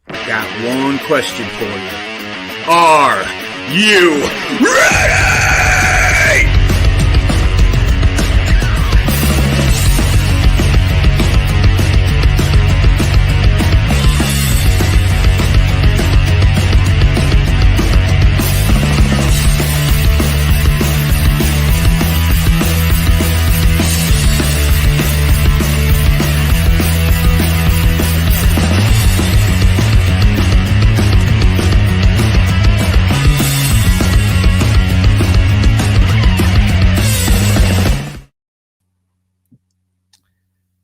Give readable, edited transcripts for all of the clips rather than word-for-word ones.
Got one question for you. Are you ready?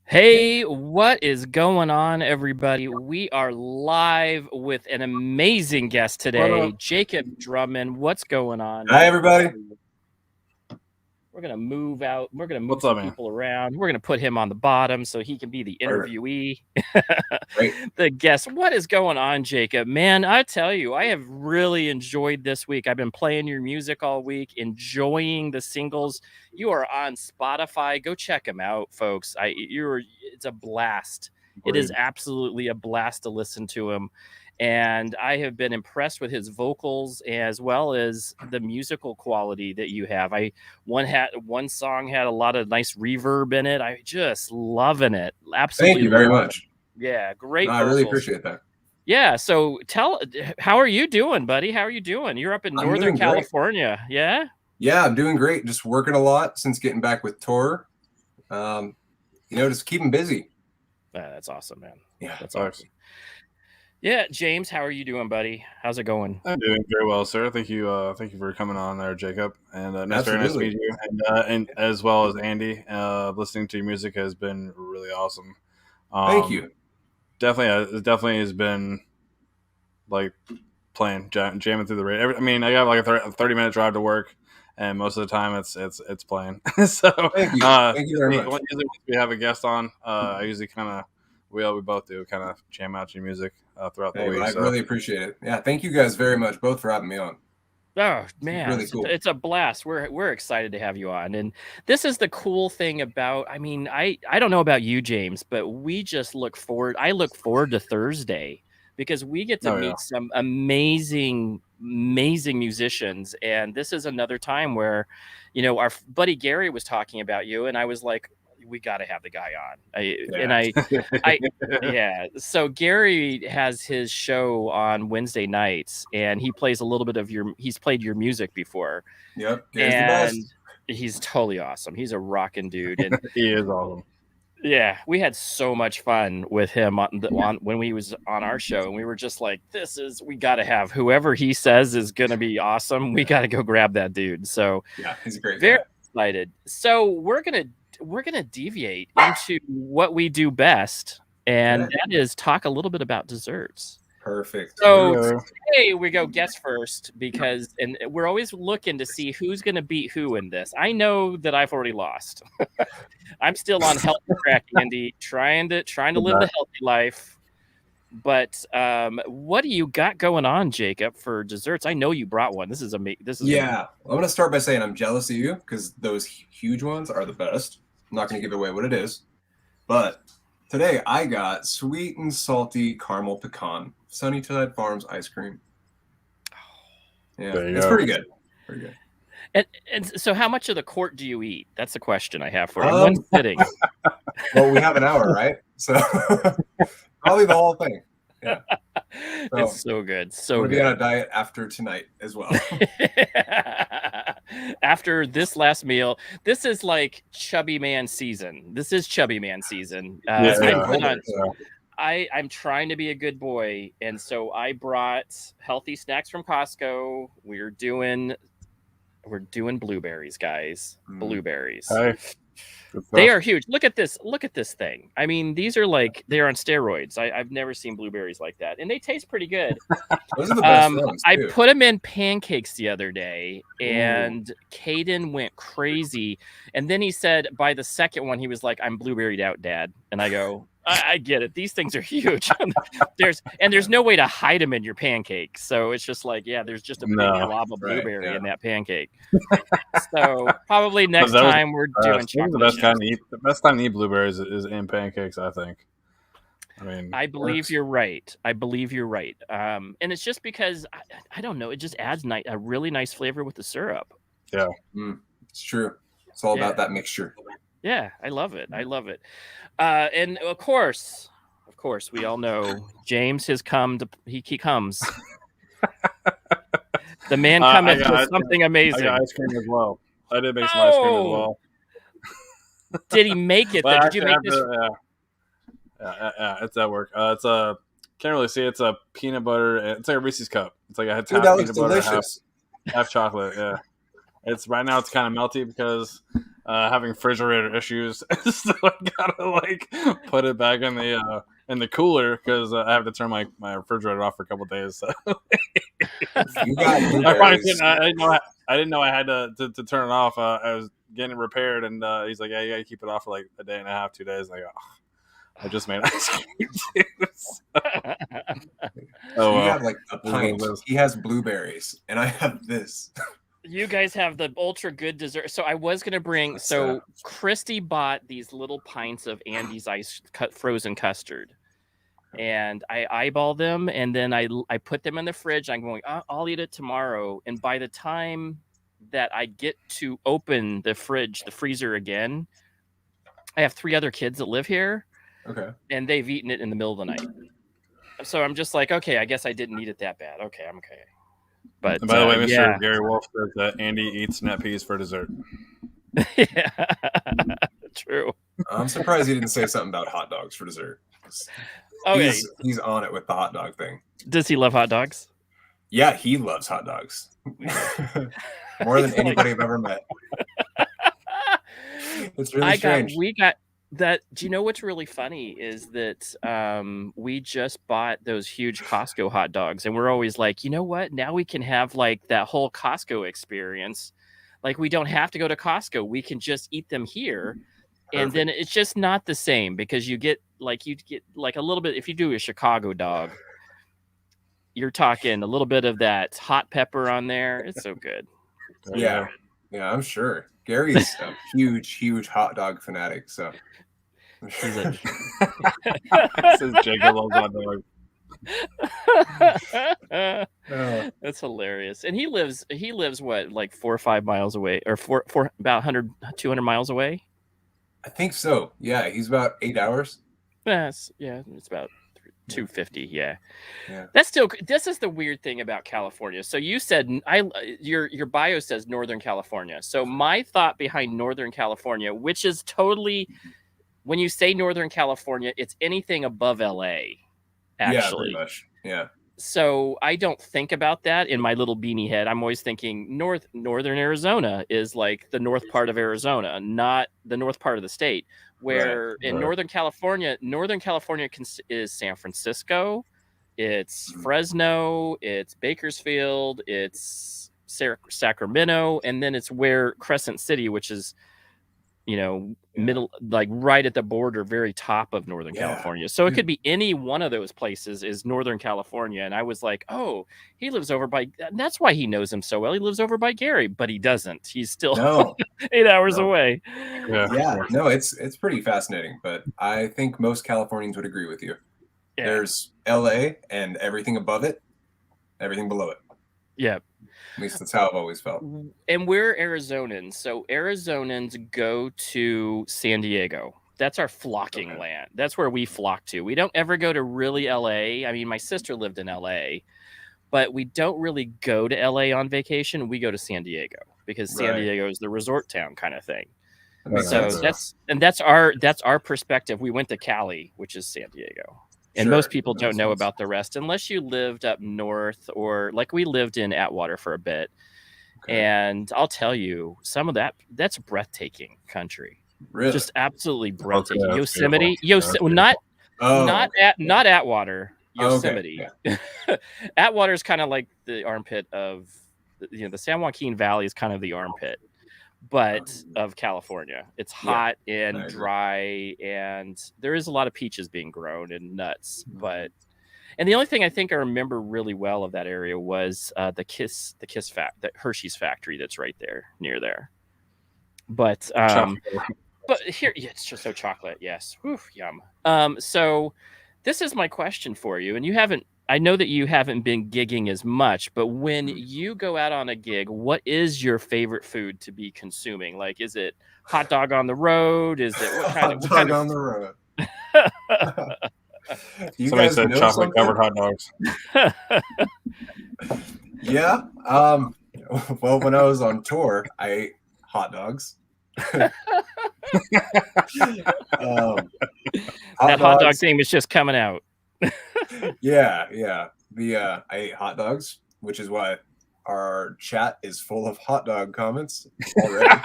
Hey, what is going on, everybody? We are live with an amazing guest today, Jakob Drummond. What's going on? Hi, everybody. We're going to move out. We're going to move some people around. We're going to put him on the bottom so he can be the interviewee. The guest. What is going on, Jakob? Man, I tell you, I have really enjoyed this week. I've been playing your music all week, enjoying the singles. You are on Spotify. Go check him out, folks. It's a blast. Great. It is absolutely a blast to listen to him. And I have been impressed with his vocals as well as the musical quality that you have. One song had a lot of nice reverb in it. I just loving it. Absolutely. Thank you very much. Yeah, great. I really appreciate that. Yeah. So how are you doing, buddy? How are you doing? You're up in Northern California. Great. Yeah. Yeah, I'm doing great. Just working a lot since getting back with tour. Just keeping busy. That's awesome, man. Yeah, that's awesome. Yeah, James, how are you doing, buddy? How's it going? I'm doing very well, sir. Thank you for coming on there, Jacob. And it's very nice to meet you. And as well as Andy, listening to your music has been really awesome. Thank you. Definitely has been like playing, jamming through the radio. I got like a 30-minute drive to work, and most of the time it's playing. So thank you very much. Usually once we have a guest on, I usually we both do kind of jam out your music throughout the week. I really appreciate it. Yeah, thank you guys very much, both for having me on. Oh man, it's really cool. It's a blast. We're excited to have you on, and this is the cool thing about. I mean, I don't know about you, James, but we just look forward. I look forward to Thursday because we get to meet some amazing musicians, and this is another time where, our buddy Gary was talking about you, and I was like, we got to have the guy on. So Gary has his show on Wednesday nights, and he plays a little bit of he's played your music before. Yep. Gary's the best. He's totally awesome. He's a rocking dude. And he is awesome. Yeah. We had so much fun with him when he was on our show, and we were just like, we got to have whoever he says is going to be awesome. We got to go grab that dude. So yeah, he's a great guy. Very excited. So we're going to deviate into what we do best, and that is talk a little bit about desserts. Perfect. So today we go guest first and we're always looking to see who's going to beat who in this. I know that I've already lost. I'm still on healthy track, Andy, trying to live the healthy life. But what do you got going on, Jakob, for desserts? I know you brought one. This is amazing. I'm going to start by saying I'm jealous of you because those huge ones are the best. I'm not going to give away what it is, but today I got sweet and salty caramel pecan Sunnyside Farms ice cream. Yeah, it's pretty good. Pretty good. And so how much of the quart do you eat? That's the question I have for you. One sitting. Well, we have an hour, right? So probably the whole thing. Yeah. It's so good. So we'll be on a diet after tonight as well. After this last meal, this is like chubby man season. I'm trying to be a good boy, and so I brought healthy snacks from Costco. We're doing blueberries, guys. Blueberries. Hi. They are huge. Look at this thing. I mean, these are they're on steroids. I've never seen blueberries like that, and they taste pretty good. Those are the best ones, I put them in pancakes the other day, and Caden went crazy. And then he said, by the second one, he was like, "I'm blueberried out, Dad." And I go, I get it. These things are huge. there's no way to hide them in your pancake. So it's just there's just a big glob of blueberry in that pancake. So probably next time we're doing chocolate. The best time to eat blueberries is in pancakes, I think. I believe you're right. And it's just because I don't know. It just adds a really nice flavor with the syrup. Yeah, it's true. It's all about that mixture. Yeah, I love it. And of course, we all know James has come to. He comes. The man cometh with something amazing. I got ice cream as well. I did make some ice cream as well. Did he make it? Did you make this? Yeah, it's at work. It's a can't really see. It's a peanut butter. It's like a Reese's cup. It's like half peanut butter, half chocolate. Yeah, it's right now. It's kind of melty because having refrigerator issues, so I gotta put it back in the cooler because I have to turn my refrigerator off for a couple days. So you got I didn't know I had to turn it off. I was getting it repaired, and he's like, "Yeah, you gotta keep it off for like a day and a half, 2 days." And I go, I just made ice cream too. So you have like a pint. He has blueberries, and I have this. You guys have the ultra good dessert. So I was gonna bring. So Christy bought these little pints of Andy's frozen custard, and I eyeball them, and then I put them in the fridge. I'm going, I'll eat it tomorrow. And by the time that I get to open the freezer again, I have 3 other kids that live here. Okay. And they've eaten it in the middle of the night. So I'm just like, okay, I guess I didn't eat it that bad. Okay, I'm okay. But and by the way, Mr. Gary Wolf says that Andy eats net peas for dessert. Yeah, true. I'm surprised he didn't say something about hot dogs for dessert. Okay. He's on it with the hot dog thing. Does he love hot dogs? Yeah, he loves hot dogs. More than anybody I've ever met. It's really strange. We got that. Do you know what's really funny is that we just bought those huge Costco hot dogs, and we're always like, you know what? Now we can have like that whole Costco experience. Like we don't have to go to Costco. We can just eat them here. And then it's just not the same because you get like a little bit. If you do a Chicago dog, you're talking a little bit of that hot pepper on there. It's so good. Yeah, I'm sure. Gary's a huge hot dog fanatic. So says Jacob loves hot dog. That's hilarious. And he lives what, like 4 or 5 miles away, or about 200 miles away. I think so. Yeah, he's about 8 hours. It's about 250. Yeah. That's still. This is the weird thing about California. So you said your bio says Northern California. So my thought behind Northern California, which is totally, when you say Northern California, it's anything above LA. Actually, yeah, pretty much. Yeah. So I don't think about that in my little beanie head. I'm always thinking Northern Arizona is like the north part of Arizona, not the north part of the state. Where in Northern California is San Francisco, it's Fresno, it's Bakersfield, it's Sacramento, and then it's where Crescent City, which is, middle, like right at the border, very top of Northern California. So it could be any one of those places is Northern California. And I was like, oh, he lives over by, that's why he knows him so well. He lives over by Gary, but he doesn't. He's still 8 hours away. Yeah. No, it's pretty fascinating, but I think most Californians would agree with you. Yeah. There's LA and everything above it, everything below it. Yeah. At least that's how I've always felt. And we're Arizonans. So Arizonans go to San Diego. That's our flocking land. That's where we flock to. We don't ever go to really LA. I mean, my sister lived in LA, but we don't really go to LA on vacation. We go to San Diego because San Diego is the resort town kind of thing. So that's our perspective. We went to Cali, which is San Diego. And most people don't know about the rest unless you lived up north, or like we lived in Atwater for a bit. Okay. And I'll tell you, some of that's breathtaking country. Really? Just absolutely breathtaking. Okay, Yosemite, not Atwater, Yosemite. Okay. Yeah. Atwater is kind of like the armpit of, the San Joaquin Valley is kind of the armpit, but of California. It's hot and dry, and there is a lot of peaches being grown and nuts. And the only thing I think I remember really well of that area was the Hershey's factory that's right there near there. But here, it's just so chocolate. Yes, whew, yum. So this is my question for you, and I know that you haven't been gigging as much, but when you go out on a gig, what is your favorite food to be consuming? Like, is it hot dog on the road? Is it what kind hot dog on the road? Somebody said chocolate covered hot dogs. Yeah. Well, when I was on tour, I ate hot dogs. That hot dog thing was just coming out. Yeah. I ate hot dogs, which is why our chat is full of hot dog comments already.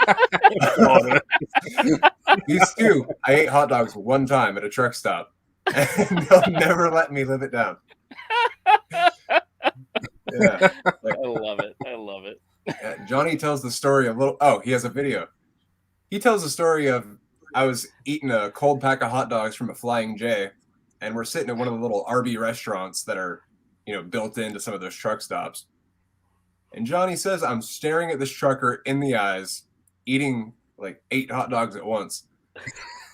These two, I ate hot dogs one time at a truck stop, and they'll never let me live it down. Yeah, I love it. Johnny tells the story of he has a video. He tells the story of I was eating a cold pack of hot dogs from a Flying J, and we're sitting at one of the little RV restaurants that are, built into some of those truck stops. And Johnny says I'm staring at this trucker in the eyes, eating like 8 hot dogs at once.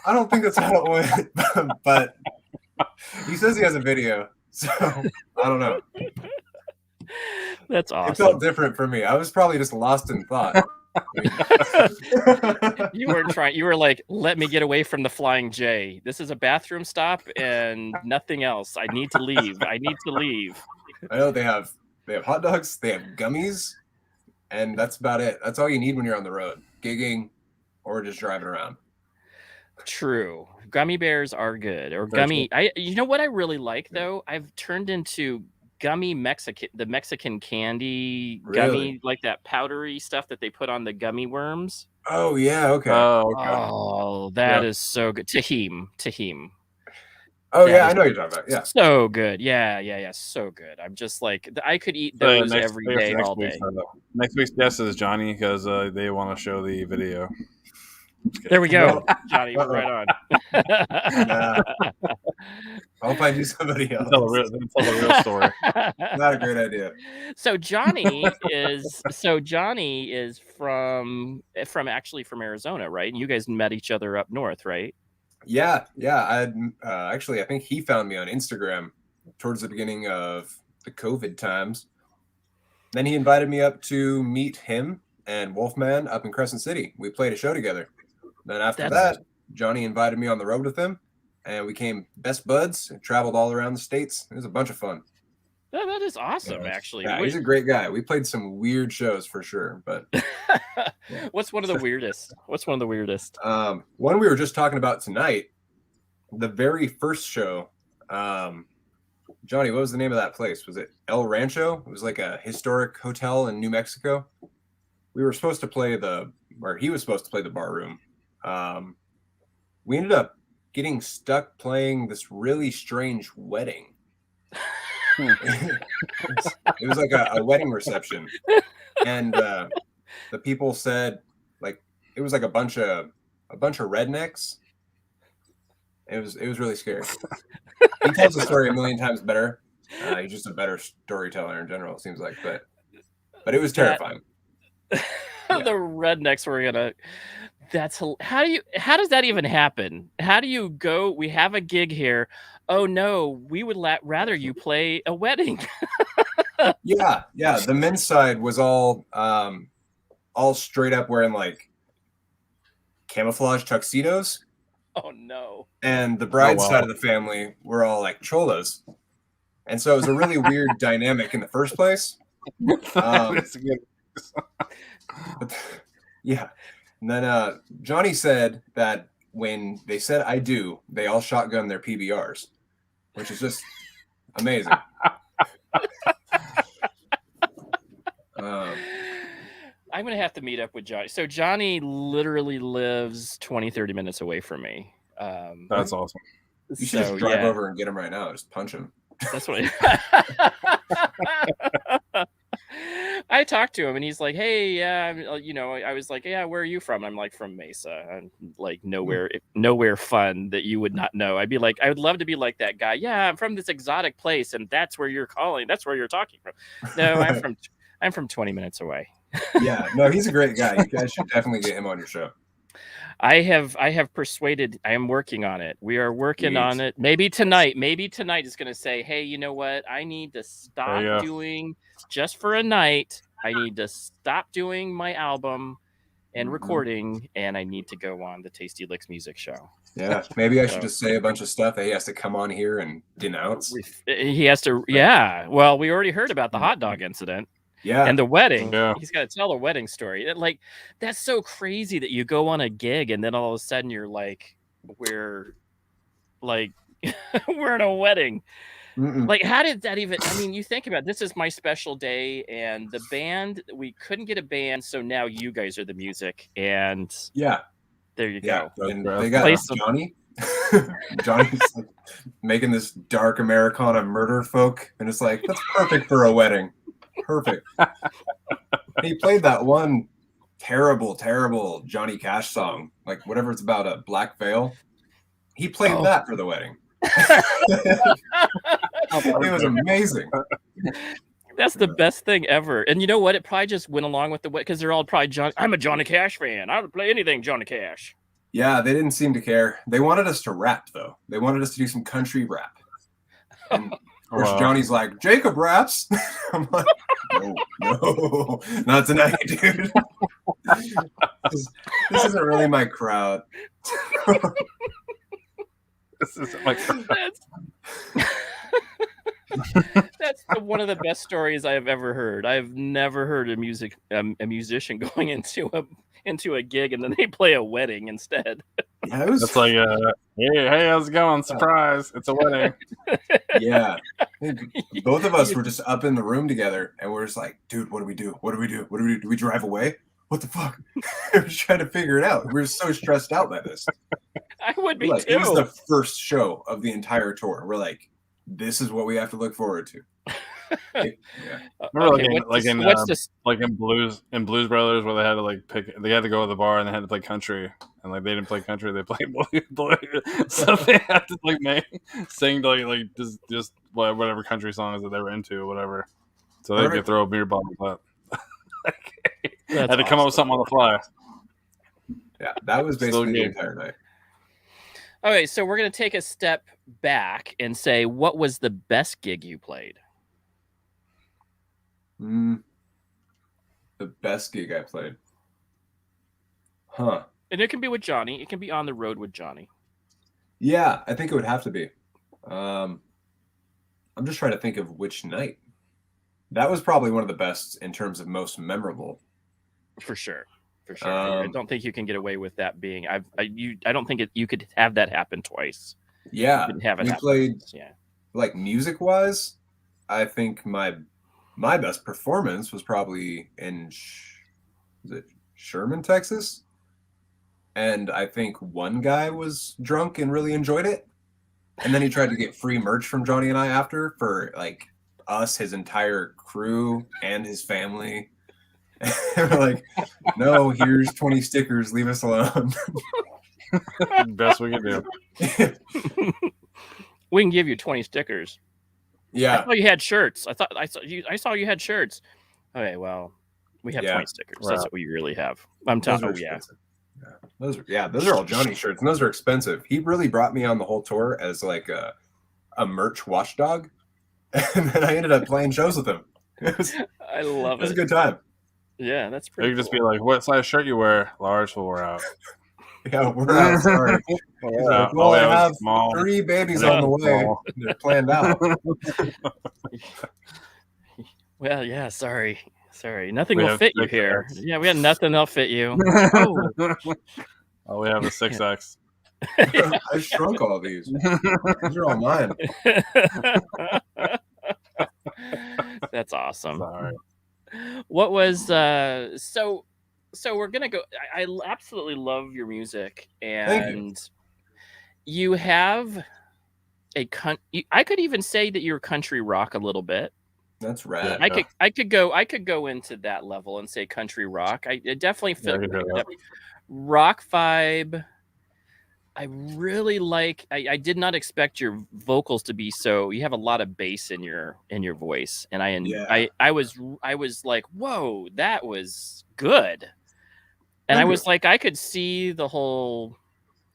I don't think that's how it went, but he says he has a video, so I don't know. That's awesome. It felt different for me. I was probably just lost in thought. You were like, let me get away from the Flying J. This is a bathroom stop and nothing else. I need to leave. I know they have hot dogs, they have gummies, and that's about it. That's all you need when you're on the road, gigging or just driving around. True. Gummy bears are good. Or gummy. You know what I really like though? I've turned into gummy the Mexican candy gummy, like that powdery stuff that they put on the gummy worms. Oh yeah, okay. Oh, that is so good. Tahim. Oh yeah, I know what you're talking about. Yeah, so good. Yeah, so good. I'm just like, I could eat those every day, all day. Next week's guest is Johnny because they want to show the video. There we go, Johnny. Right on. I'll find you somebody else. Tell the real story. Not a great idea. So Johnny is from Arizona, right? And you guys met each other up north, right? Yeah. I think he found me on Instagram towards the beginning of the COVID times. Then he invited me up to meet him and Wolfman up in Crescent City. We played a show together. Then after that, Johnny invited me on the road with him, and we became best buds and traveled all around the States. It was a bunch of fun. That is awesome, actually. Yeah, he's a great guy. We played some weird shows for sure, but What's one of the weirdest? One we were just talking about tonight, the very first show. Johnny, what was the name of that place? Was it El Rancho? It was like a historic hotel in New Mexico. We were supposed to play he was supposed to play the bar room. We ended up getting stuck playing this really strange wedding. It was like a wedding reception, and the people said like it was like a bunch of rednecks. It was really scary. He tells the story a million times better. He's just a better storyteller in general, it seems like, but it was terrifying. The rednecks were gonna. How does that even happen? How do you go? We have a gig here. Oh no, we would rather you play a wedding. Yeah. The men's side was all straight up wearing like camouflage tuxedos. Oh no. And the bride's side of the family were all like cholas, and so it was a really weird dynamic in the first place. Yeah. And then Johnny said that when they said "I do," they all shotgun their PBRs, which is just amazing. I'm going to have to meet up with Johnny. So Johnny literally lives 20-30 minutes away from me. That's awesome. You should just drive over and get him right now. Just punch him. That's what I talked to him and he's like, hey, yeah, I was like, yeah, where are you from? I'm like, from Mesa. I'm like nowhere fun that you would not know. I'd be like, I would love to be like that guy. Yeah, I'm from this exotic place and that's where you're calling. That's where you're talking from. No, I'm from 20 minutes away. Yeah, no, he's a great guy. You guys should definitely get him on your show. I have persuaded. I am working on it. We are working on it. Maybe tonight is going to say, hey, you know what? I need to stop doing just for a night. I need to stop doing my album and recording, and I need to go on the Tasty Licks music show. Yeah, maybe I should just say a bunch of stuff that he has to come on here and denounce. He has to. Yeah. Well, we already heard about the hot dog incident. Yeah. And the wedding. Yeah. He's got to tell a wedding story. Like, that's so crazy that you go on a gig and then all of a sudden you're like, we're in a wedding. Like, how did that even? I mean, you think about it, this is my special day, and the band, we couldn't get a band, so now you guys are the music, and there you go. And they got Johnny. Johnny's like making this dark Americana murder folk, and it's like, that's perfect for a wedding. Perfect. He played that one terrible Johnny Cash song, like whatever it's about, a black veil. He played that for the wedding. It was amazing. That's the best thing ever. And you know what? It probably just went along with the way, because they're all probably I'm a Johnny Cash fan. I would play anything Johnny Cash. Yeah, they didn't seem to care. They wanted us to rap, though. They wanted us to do some country rap. And of course, Johnny's like, Jakob raps. I'm like, no, not tonight, dude. This isn't really my crowd. This isn't my crowd. That's one of the best stories I have ever heard. I've never heard a musician going into a gig and then they play a wedding instead. Yeah, it's like, hey, how's it going? Surprise! It's a wedding. Yeah, both of us were just up in the room together, and we're just like, dude, what do we do? What do we do? What do we do? Do we drive away? What the fuck? We're just trying to figure it out. We're so stressed out by this. I would be too. It was the first show of the entire tour. We're like, this is what we have to look forward to. Remember, like in Blues Brothers, where they had to they had to go to the bar and they had to play country, and they didn't play country, they played blues. So they had to sing just whatever country songs that they were into or whatever. So they could throw a beer bottle up. Had to come up with something on the fly. Yeah, that was basically the entire night. Okay, so we're gonna take a step back and say, what was the best gig you played? The best gig I played. Huh. And it can be with Johnny. It can be on the road with Johnny. Yeah, I think it would have to be. I'm just trying to think of which night. That was probably one of the best in terms of most memorable. For sure. I don't think you can get away with that being. I don't think you could have that happen twice. Yeah, we played. Yeah, like music wise, I think my best performance was probably in Sherman, Texas, and I think one guy was drunk and really enjoyed it, and then he tried to get free merch from Johnny and I after for us, his entire crew, and his family. We're like, no, here's 20 stickers, leave us alone. Best we can do. We can give you 20 stickers. Yeah, I thought you had shirts. I saw you had shirts. Okay, well, we have 20 stickers. Wow. That's what we really have. I'm telling you. Those are all Johnny shirts, and those are expensive. He really brought me on the whole tour as like a merch watchdog, and then I ended up playing shows with him. I love it. It was a good time. Yeah, that's pretty. You could just be like, "What size shirt you wear?" Large. Well, we're out. Yeah, we're out. Sorry. Well, I have 3 babies on the way. They're planned out. Well, yeah. Sorry. Nothing will fit you here. Yeah, we had nothing that'll fit you. Oh, we have a 6X. I shrunk all these. These are all mine. That's awesome. Sorry. What was so we're gonna go. I absolutely love your music, and you have I could even say that you're country rock a little bit. That's rad. I could go into that level and say country rock. I definitely feel rock vibe. I really like. I did not expect your vocals to be so. You have a lot of bass in your voice, and I was like, whoa, that was good. And I was like, I could see the whole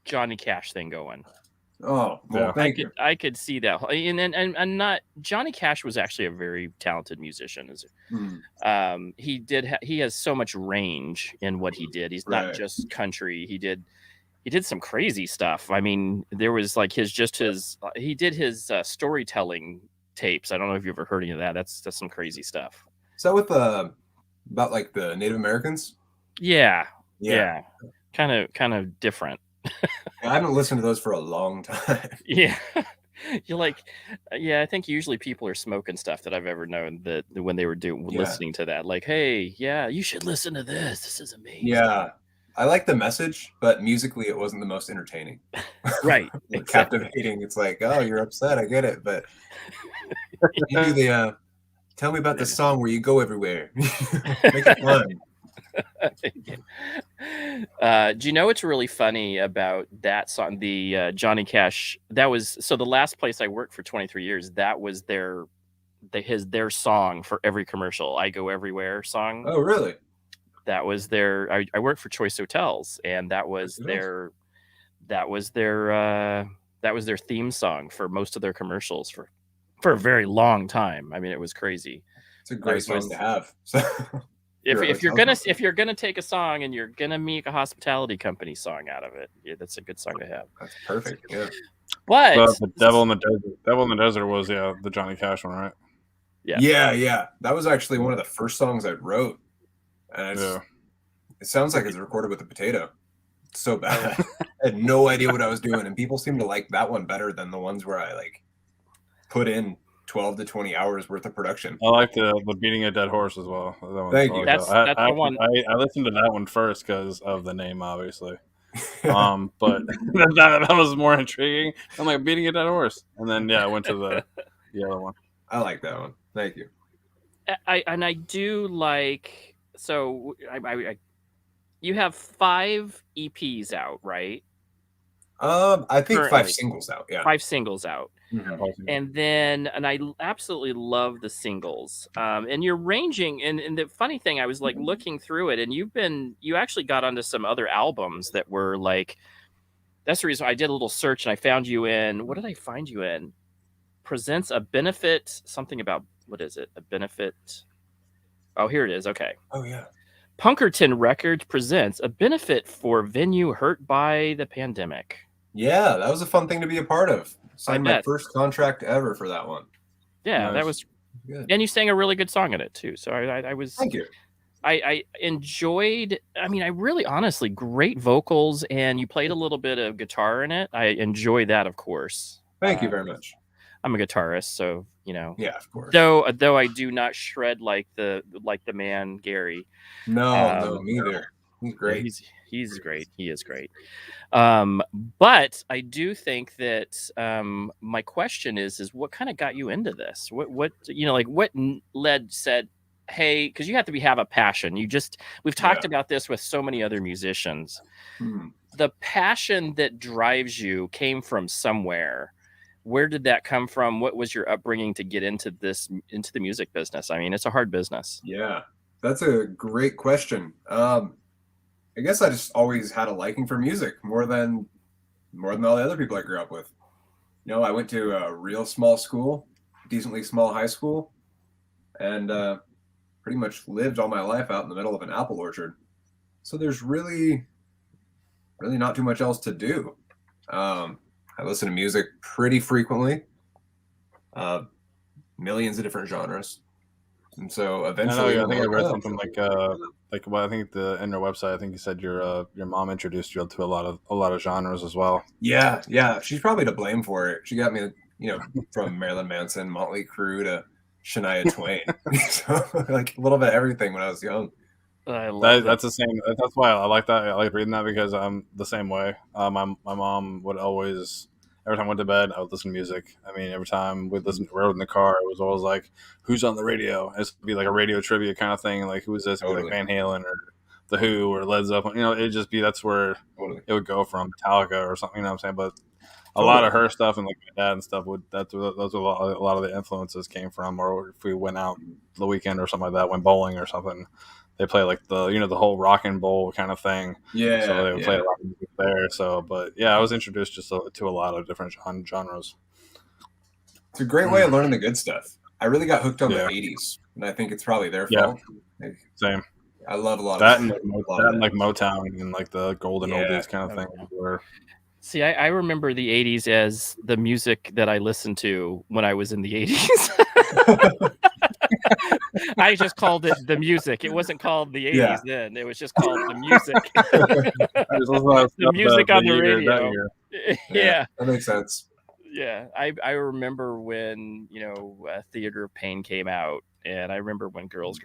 Johnny Cash thing going. Oh, well, thank you. I could see that, and not Johnny Cash was actually a very talented musician. He has so much range in what he did. He's not just country. He did some crazy stuff. I mean, there was like he did his storytelling tapes. I don't know if you've ever heard any of that. That's some crazy stuff. Is that with about like the Native Americans? Yeah. Kind of different. I haven't listened to those for a long time. Yeah. You're like, I think usually people are smoking stuff that I've ever known that when they were listening to that, like, hey, yeah, you should listen to this. This is amazing. Yeah. I like the message, but musically it wasn't the most entertaining. Right. Exactly. Captivating. It's like, oh, you're upset. I get it. But you do the tell me about the song where you go everywhere. Make it fun. Do you know what's really funny about that song, the Johnny Cash? So the last place I worked for 23 years, that was their song for every commercial. I Go Everywhere song. Oh, really? That was I worked for Choice Hotels, and that was their theme song for most of their commercials for a very long time. I mean, it was crazy. It's a great song to have. If you're gonna take a song and you're gonna make a hospitality company song out of it, that's a good song to have. That's perfect. Yeah. But the Devil in the Desert was the Johnny Cash one, right? Yeah. That was actually one of the first songs I wrote, and it sounds like it's recorded with a potato. It's so bad. I had no idea what I was doing, and people seem to like that one better than the ones where I like put in 12 to 20 hours worth of production. I like the Beating a Dead Horse as well. Thank you. That's the one. I listened to that one first because of the name, obviously. But that was more intriguing. I'm like, Beating a Dead Horse, and then I went to the other one. I like that one. Thank you. I do like. So you have 5 EPs out, right? I think 5 singles out. Yeah, 5 singles out. Mm-hmm. And I absolutely love the singles. And you're ranging, and the funny thing, I was like looking through it, and you actually got onto some other albums that were like, that's the reason I did a little search and I found you in, what did I find you in? Presents a benefit, something about, what is it? A benefit. Oh, here it is. Okay. Oh yeah. Punkerton Records presents a benefit for venue hurt by the pandemic. Yeah, that was a fun thing to be a part of. Signed my first contract ever for that one. Yeah, that was good. And you sang a really good song in it too. So I was. Thank you. I enjoyed. I mean, I really, honestly, great vocals, and you played a little bit of guitar in it. I enjoy that, of course. Thank you very much. I'm a guitarist, so you know. Yeah, of course. Though I do not shred like the man Gary. No, me neither. He's great. He's great. He is great. But I do think that my question is what kind of got you into this? What said, hey, because you have to have a passion. We've talked about this with so many other musicians. The passion that drives you came from somewhere. Where did that come from? What was your upbringing to get into the music business? I mean, it's a hard business. Yeah, that's a great question. I guess I just always had a liking for music more than all the other people I grew up with. You know, I went to a real small school, decently small high school, and pretty much lived all my life out in the middle of an apple orchard. So there's really not too much else to do. I listen to music pretty frequently, millions of different genres. And so eventually, I think I read something like I think in their website, I think you said your mom introduced you to a lot of genres as well. Yeah. She's probably to blame for it. She got me, from Marilyn Manson, Motley Crue to Shania Twain, so like a little bit of everything when I was young. That's the same. That's why I like that. I like reading that because I'm the same way. My mom would always. Every time I went to bed, I would listen to music. I mean, every time we'd rode in the car, it was always like, who's on the radio? It would be like a radio trivia kind of thing. Like, who is this? Totally. Like Van Halen or The Who or Led Zeppelin. It'd just be, that's where it would go from, Metallica or something, you know what I'm saying? But a lot of her stuff and like my dad and stuff those are a lot of the influences came from. Or if we went out the weekend or something like that, went bowling or something, they play like the the whole rock and bowl kind of thing. Yeah, so they would play rock music there. So, but yeah, I was introduced just to a lot of different genres. It's a great way of learning the good stuff. I really got hooked on the '80s, and I think it's probably their fault. Like, same. I love a lot that of that and like Motown and like the golden oldies kind of thing. See, I remember the 80s as the music that I listened to when I was in the 80s. I just called it the music. It wasn't called the 80s then. It was just called the music. The music on the radio. Yeah. That makes sense. Yeah. I remember when, Theater of Pain came out. And I remember when Girls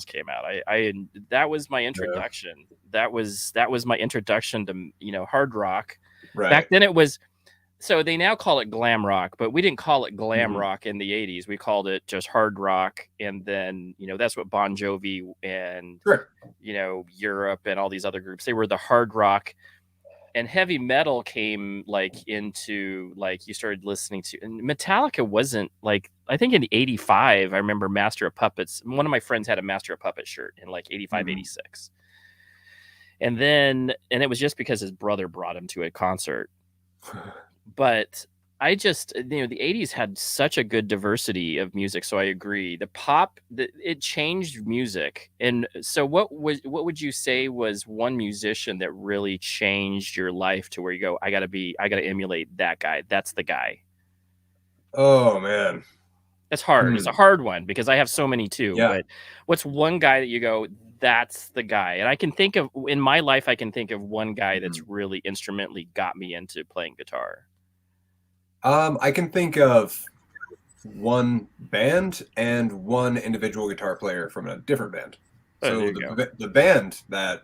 came out. I that was my introduction. That was my introduction to hard rock. Right. Back then it was, so they now call it glam rock, but we didn't call it glam rock in the 80s. We called it just hard rock. And then, that's what Bon Jovi and, Europe and all these other groups, they were the hard rock. And heavy metal came into you started listening to, and Metallica wasn't I think in 85, I remember Master of Puppets. One of my friends had a Master of Puppets shirt in 85, 86. And it was just because his brother brought him to a concert. But I just, the 80s had such a good diversity of music. So I agree. The pop, it changed music. And so what would you say was one musician that really changed your life to where you go, I got to emulate that guy. That's the guy. Oh, man. That's hard. It's a hard one because I have so many too. Yeah. But what's one guy that you go, that's the guy? And I can think of, in my life, I can think of one guy that's really instrumentally got me into playing guitar. I can think of one band and one individual guitar player from a different band. So the band that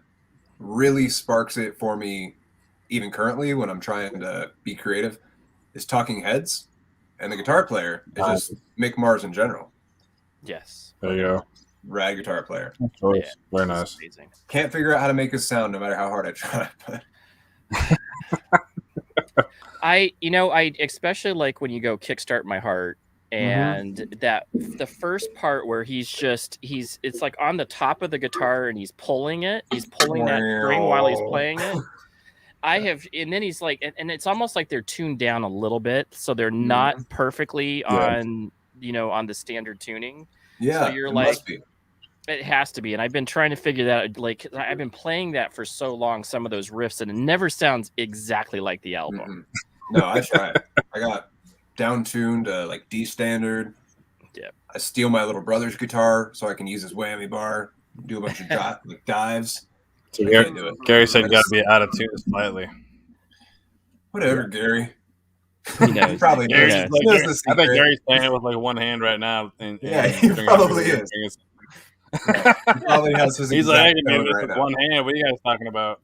really sparks it for me, even currently when I'm trying to be creative, is Talking Heads, and the guitar player is just Mick Mars in general. Yes. There you go. Rad guitar player. Yeah, very nice. Amazing. Can't figure out how to make his sound no matter how hard I try. But I especially like when you go Kickstart My Heart, and that the first part where it's like on the top of the guitar and he's pulling that string while he's playing it. And then he's like, and it's almost like they're tuned down a little bit, so they're not perfectly on the standard tuning. Yeah, so you're must be. It has to be. And I've been trying to figure that out. I've been playing that for so long, some of those riffs, and it never sounds exactly like the album. No, I tried. I got down tuned to D standard. Yeah. I steal my little brother's guitar so I can use his whammy bar, do a bunch of dives. So Gary said you got to be out of tune slightly. Whatever, Gary. He knows. Probably knows. I bet Gary's playing it with one hand right now. And he probably is. He probably has his He's like, hey, man, this right is now. one hand. What are you guys talking about?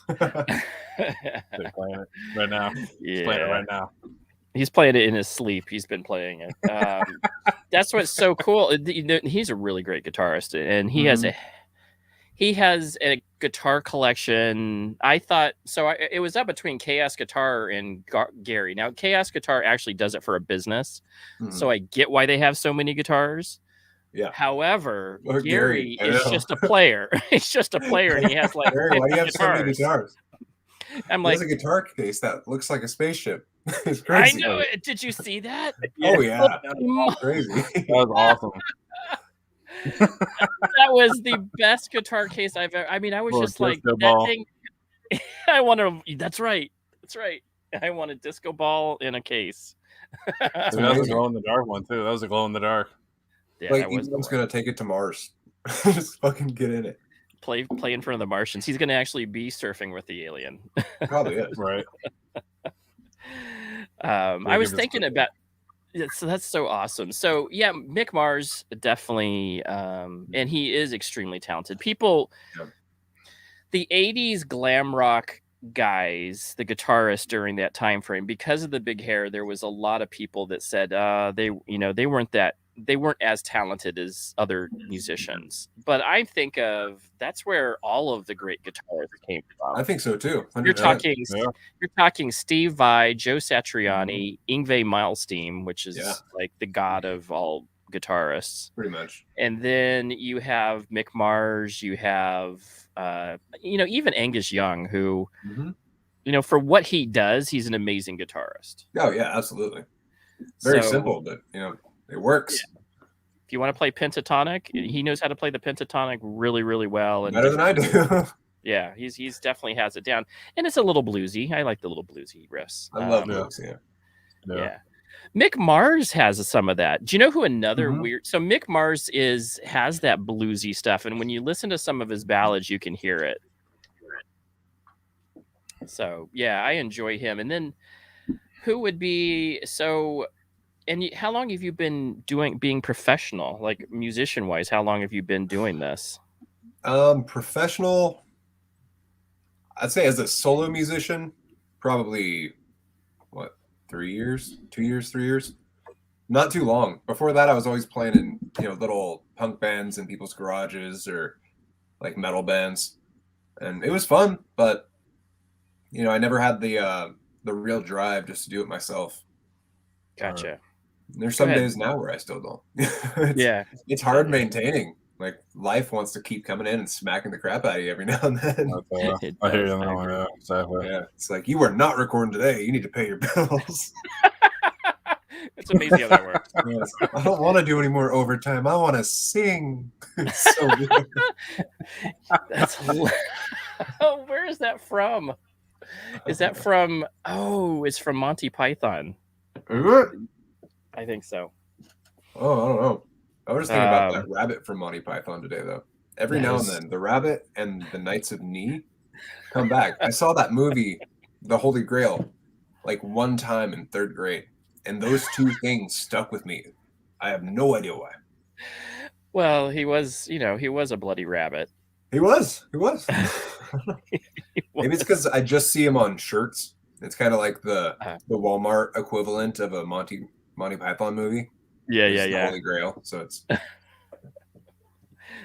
They're playing it right now. Yeah. He's playing it right now. He's playing it in his sleep. He's been playing it. That's what's so cool. He's a really great guitarist, and he has a guitar collection. I thought so. It was up between Chaos Guitar and Gary. Now, Chaos Guitar actually does it for a business, so I get why they have so many guitars. Yeah. However, Gary is just a player. He's just a player, and he has Gary, why do you have so many guitars? I'm There's a guitar case that looks like a spaceship. It's crazy. I know it. Did you see that? Oh yeah, that's crazy. That was awesome. That was the best guitar case I've ever. I mean, I was just like that thing. I want to. That's right. I want a disco ball in a case. That was a glow in the dark one too. That was a glow in the dark. Yeah, Elon's gonna take it to Mars. Just fucking get in it. Play in front of the Martians. He's gonna actually be surfing with the alien. Probably is. Right. I was thinking about. So that's so awesome. So yeah, Mick Mars definitely, and he is extremely talented. People, the '80s glam rock guys, the guitarists during that time frame, because of the big hair, there was a lot of people that said they weren't that they weren't as talented as other musicians. But I think that's where all of the great guitarists came from. I think so too. 100%. You're talking Steve Vai, Joe Satriani, Yngwie Malmsteen, which is like the god of all guitarists, pretty much. And then you have Mick Mars, you have even Angus Young, who for what he does, he's an amazing guitarist. Oh yeah, absolutely. Very simple, but it works. Yeah. If you want to play pentatonic, he knows how to play the pentatonic really, really well. And better than I do. Yeah, he's definitely has it down, and it's a little bluesy. I like the little bluesy riffs. I love blues. Yeah. Mick Mars has some of that. Do you know who another weird? So Mick Mars has that bluesy stuff, and when you listen to some of his ballads, you can hear it. So yeah, I enjoy him. And then who would be so? And how long have you been being professional, like musician wise? How long have you been doing this? Professional. I'd say as a solo musician, probably 3 years, 2 years, 3 years. Not too long. Before that, I was always playing in little punk bands in people's garages or like metal bands, and it was fun. But I never had the real drive just to do it myself. Gotcha. There's some days now where I still don't. It's hard maintaining. Like life wants to keep coming in and smacking the crap out of you every now and then. I hear you now. Yeah, exactly. Yeah, it's like you are not recording today. You need to pay your bills. It's amazing how that works. Yes. I don't want to do any more overtime. I want to sing. It's so weird. That's where is that from? Is that from? Oh, it's from Monty Python. Is it? I think so. Oh, I don't know. I was thinking about that rabbit from Monty Python today, though. Every now and then, the rabbit and the Knights of Ni come back. I saw that movie, The Holy Grail, like one time in 3rd grade, and those two things stuck with me. I have no idea why. Well, he was a bloody rabbit. He was. Maybe it's because I just see him on shirts. It's kind of like the Walmart equivalent of a Monty Python movie. Yeah. Holy Grail. So it's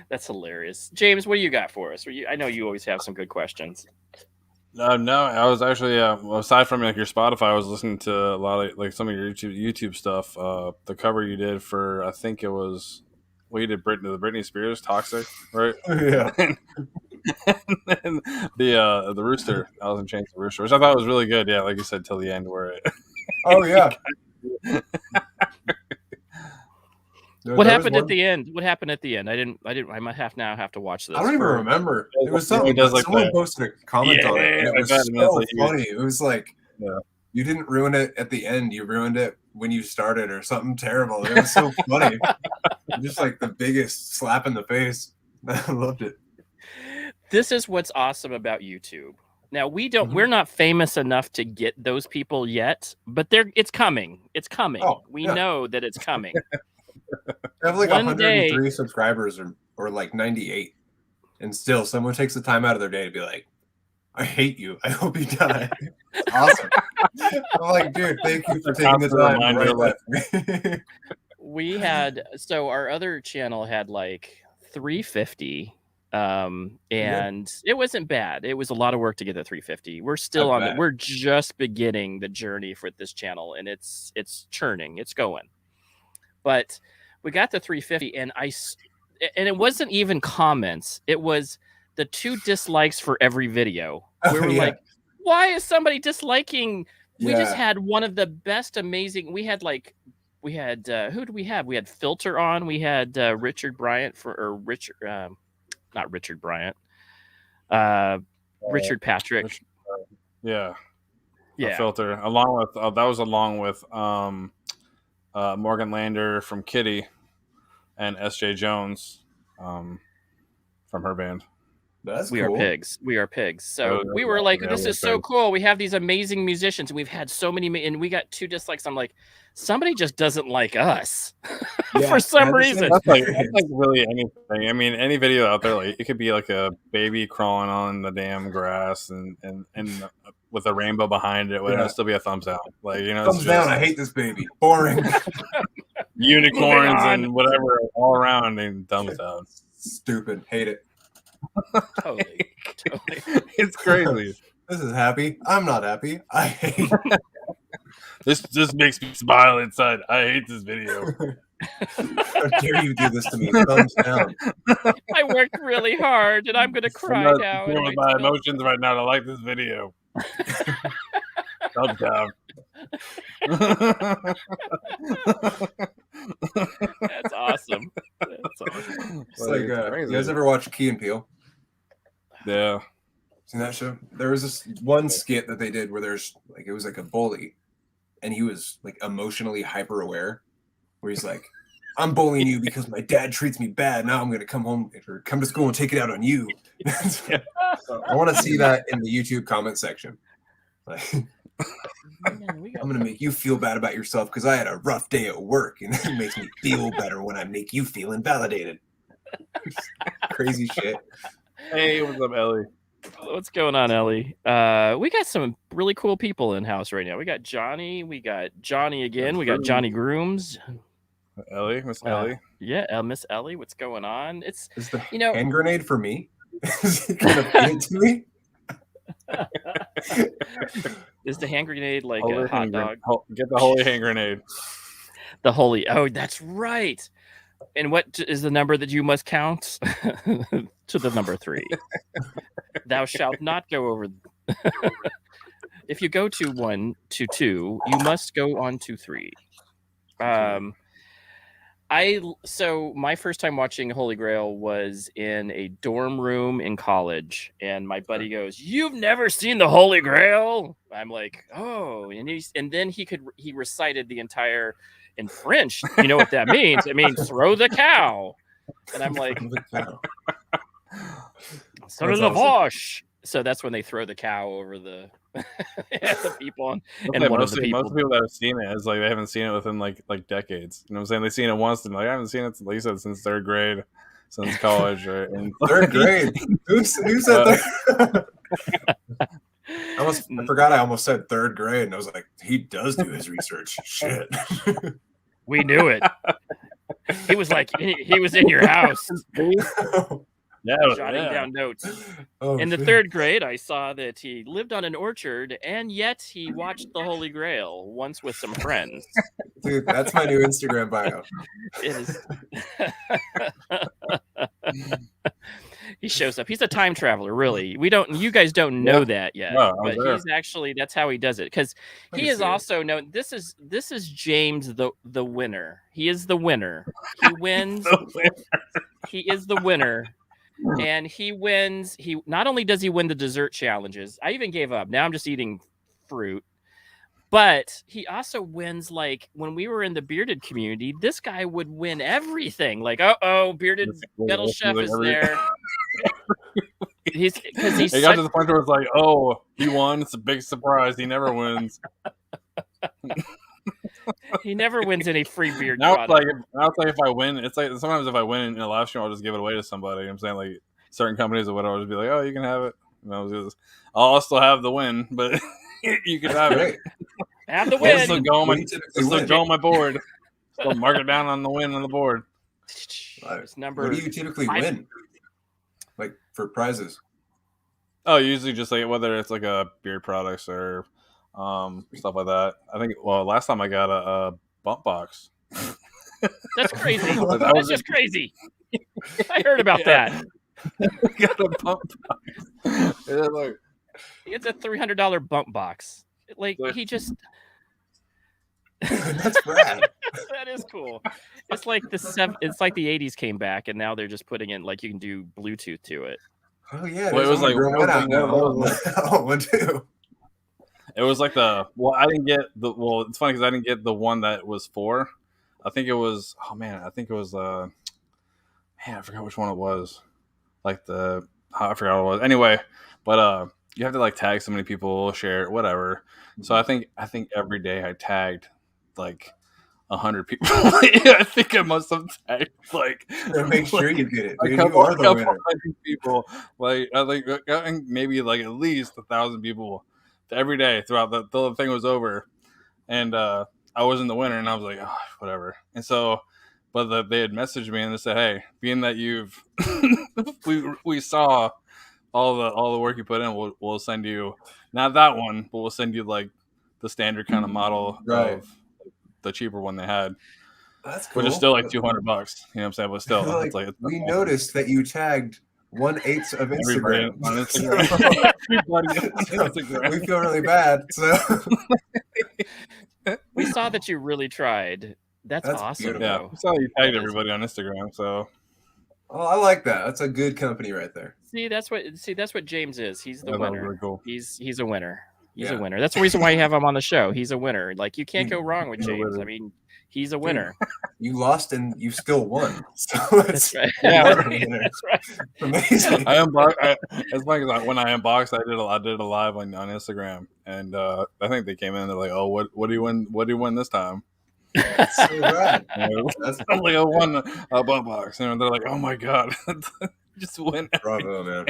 that's hilarious. James, what do you got for us? I know you always have some good questions. No, I was actually aside from like your Spotify, I was listening to a lot of like some of your YouTube stuff. The cover you did for I think it was you did the Britney Spears Toxic, right? Yeah. and the rooster, Alice in Chains, the rooster, which I thought was really good. Yeah, like you said, till the end where it. Oh yeah. What happened at the end? I might have to watch this. I don't even remember. It was something. Someone posted a comment on it. And it was so funny. It was like, you didn't ruin it at the end. You ruined it when you started, or something terrible. It was so funny. Just like the biggest slap in the face. I loved it. This is what's awesome about YouTube. Now we're not famous enough to get those people yet, but it's coming. It's coming. We know that it's coming. I have like 103 subscribers or like 98. And still someone takes the time out of their day to be like, I hate you. I hope you die. It's awesome. I'm like, dude, thank you for taking the time to write that for me. Our other channel had like 350. And it wasn't bad. It was a lot of work to get to 350. We're still we're just beginning the journey for this channel, and it's churning, it's going. But we got to 350, and it wasn't even comments. It was the 2 dislikes for every video. We were like, why is somebody disliking? We just had one of the best amazing. We had who do we have? We had Filter on. We had Richard Bryant not Richard Bryant. Richard Patrick. Filter. Along with Morgan Lander from Kitty and S.J. Jones from her band. That's We cool. are pigs. So we were like, this is so cool. We have these amazing musicians. We've had so many, and we got 2 dislikes. I'm like, somebody just doesn't like us for some reason. That's like really anything. I mean, any video out there, like it could be like a baby crawling on the damn grass and with a rainbow behind it. Would still be a thumbs down. Like thumbs down. I hate this baby. Boring. unicorns and whatever all around and thumbs down. Stupid. Hate it. Totally. It's crazy. This is happy. I'm not happy. I hate it. This makes me smile inside. I hate this video. How dare you do this to me? Thumbs down. I worked really hard and I'm gonna cry now. I'm with my emotions right now to like this video. Thumbs down. That's awesome. It's like, you guys ever watch Key and Peele? Yeah. Seen that show? There was this one skit that they did where it was like a bully, and he was like emotionally hyper aware, where he's like, "I'm bullying you because my dad treats me bad. Now I'm gonna come home or come to school and take it out on you." I want to see that in the YouTube comment section. Like, I'm gonna make you feel bad about yourself because I had a rough day at work, and it makes me feel better when I make you feel invalidated. Crazy shit. Hey, what's up, Ellie? What's going on, Ellie? We got some really cool people in house right now. We got Johnny. We got Johnny again. We got Johnny Grooms. Ellie, Miss Ellie. Yeah, Miss Ellie. What's going on? Is the hand grenade for me? Is it gonna feed it to me? Is the hand grenade like a hot dog? Get the holy hand grenade. The holy. Oh, that's right. And what is the number that you must count? To the number 3. Thou shalt not go over. If you go to 1 to 2, you must go on to 3. So my first time watching Holy Grail was in a dorm room in college, and my buddy goes, "You've never seen the Holy Grail?" I'm like, "Oh," and then he recited the entire in French. You know what that means? It means throw the cow. And I'm like, "Throw the vache." So that's when they throw the cow over the people. And most people that have seen it is like they haven't seen it within like decades. You know what I'm saying? They've seen it once and like I haven't seen it, like you said, since 3rd grade, since college, right? And 3rd grade. Who said that? I forgot I almost said 3rd grade, and I was like, he does do his research. Shit. We knew it. He was like, he was in your house. Jotting down notes. In the 3rd grade, I saw that he lived on an orchard, and yet he watched the Holy Grail once with some friends. Dude, that's my new Instagram bio. It is. He shows up. He's a time traveler, really. You guys don't know that yet, but he's actually, that's how he does it. Because he is also known. This is James the winner. He is the winner. He wins. He is the winner. And he wins. He not only does he win the dessert challenges. I even gave up. Now I'm just eating fruit. But he also wins, like, when we were in the bearded community, this guy would win everything. Like, bearded metal chef is there. He got to the point where it's like, oh, he won. It's a big surprise. He never wins. He never wins any free beard. Now it's like if I win, it's like sometimes if I win in a live stream, I'll just give it away to somebody. You know what I'm saying, like certain companies or whatever, I'll just be like, oh, you can have it. I'll still have the win, but you can have it. Have the win. Still go on my board. Still mark it down on the win on the board. What do you typically win? Like for prizes? Oh, usually just like whether it's like a beard products or stuff like that. I think last time I got a bump box. That's crazy. That's just crazy. I heard about that. Got a bump box. It's a $300 bump box. Like he just. That's rad. That is cool. It's like It's like the '80s came back, and now they're just putting in like you can do Bluetooth to it. Oh yeah. Well, it was like one too. It was like I didn't get it's funny because I didn't get the one that was 4. I think it was I forgot which one it was. Like I forgot what it was. Anyway, but you have to like tag so many people, share it, whatever. So I think every day I tagged like 100 people. I think I must have tagged like make sure you get it. A couple hundred people. Like I think maybe like at least 1,000 people every day throughout till the thing was over. And I I wasn't the winner, and I was like, oh, whatever. And so, but they had messaged me and they said, hey, being that you've we saw all the work you put in, we'll send you not that one, but we'll send you like the standard kind of model of the cheaper one they had. That's cool. Which is still like $200. You know what I'm saying? But still, like, it's like we noticed that you tagged 1/8 of Instagram. On Instagram. Instagram. We feel really bad. So we saw that you really tried. That's awesome. Beautiful. Yeah, we saw you tagged everybody on Instagram. So, I like that. That's a good company right there. See, that's what James is. He's the winner. Really cool. He's a winner. He's a winner. That's the reason why you have him on the show. He's a winner. Like, you can't go wrong with James. I mean, he's a winner. You lost and you still won. So that's right. Yeah, that's right. Amazing. It's like when I unboxed, I did a live on Instagram, and I think they came in. They're like, "Oh, what do you win? What do you win this time?" That's so rad. That's like I won a butt box, and they're like, "Oh my god, just win!" Bravo, man.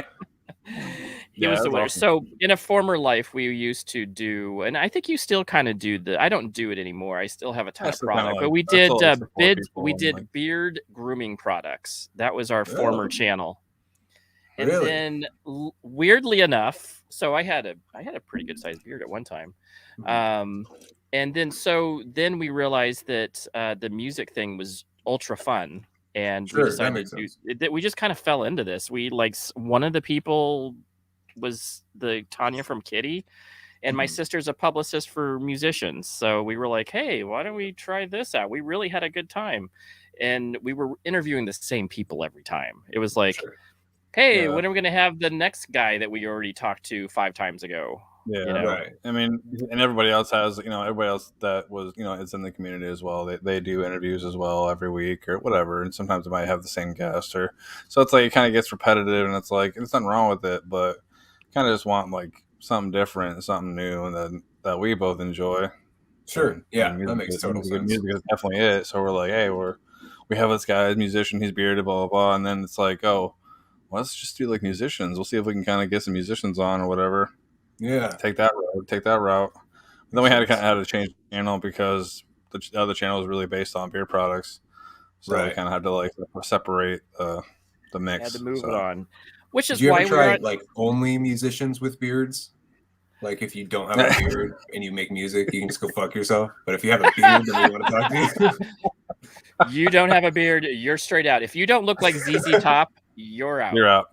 He was the winner. Awesome. So in a former life, we used to do, and I think you still kind of do I don't do it anymore. I still have a ton of product, but we did beard grooming products. That was our former channel. And then weirdly enough, so I had a pretty good sized beard at one time. And then we realized that the music thing was ultra fun. And we decided we just kind of fell into this. We one of the people was the Tanya from Kitty, and my sister's a publicist for musicians. So we were like, hey, why don't we try this out? We really had a good time. And we were interviewing the same people every time. It was like, hey, when are we going to have the next guy that we already talked to 5 times ago? Yeah, right. I mean, and everybody else has, everybody else that was, is in the community as well. They do interviews as well every week or whatever. And sometimes they might have the same guest so it's like, it kind of gets repetitive, and it's like, there's nothing wrong with it, but kind of just want like something different, something new, and then that we both enjoy. Sure. And that makes total sense. Music is definitely it. So we're like, hey, we have this guy, musician, he's bearded, blah, blah, blah. And then it's like, oh, well, let's just do like musicians. We'll see if we can kind of get some musicians on or whatever. Yeah, take that route. And then we had to change the channel because the other channel was really based on beer products, so we kind of had to like separate the mix. Had to move it on, which is why we try like only musicians with beards. Like if you don't have a beard and you make music, you can just go fuck yourself. But if you have a beard, then we want to talk to you. You don't have a beard, you're straight out. If you don't look like ZZ Top, you're out. You're out.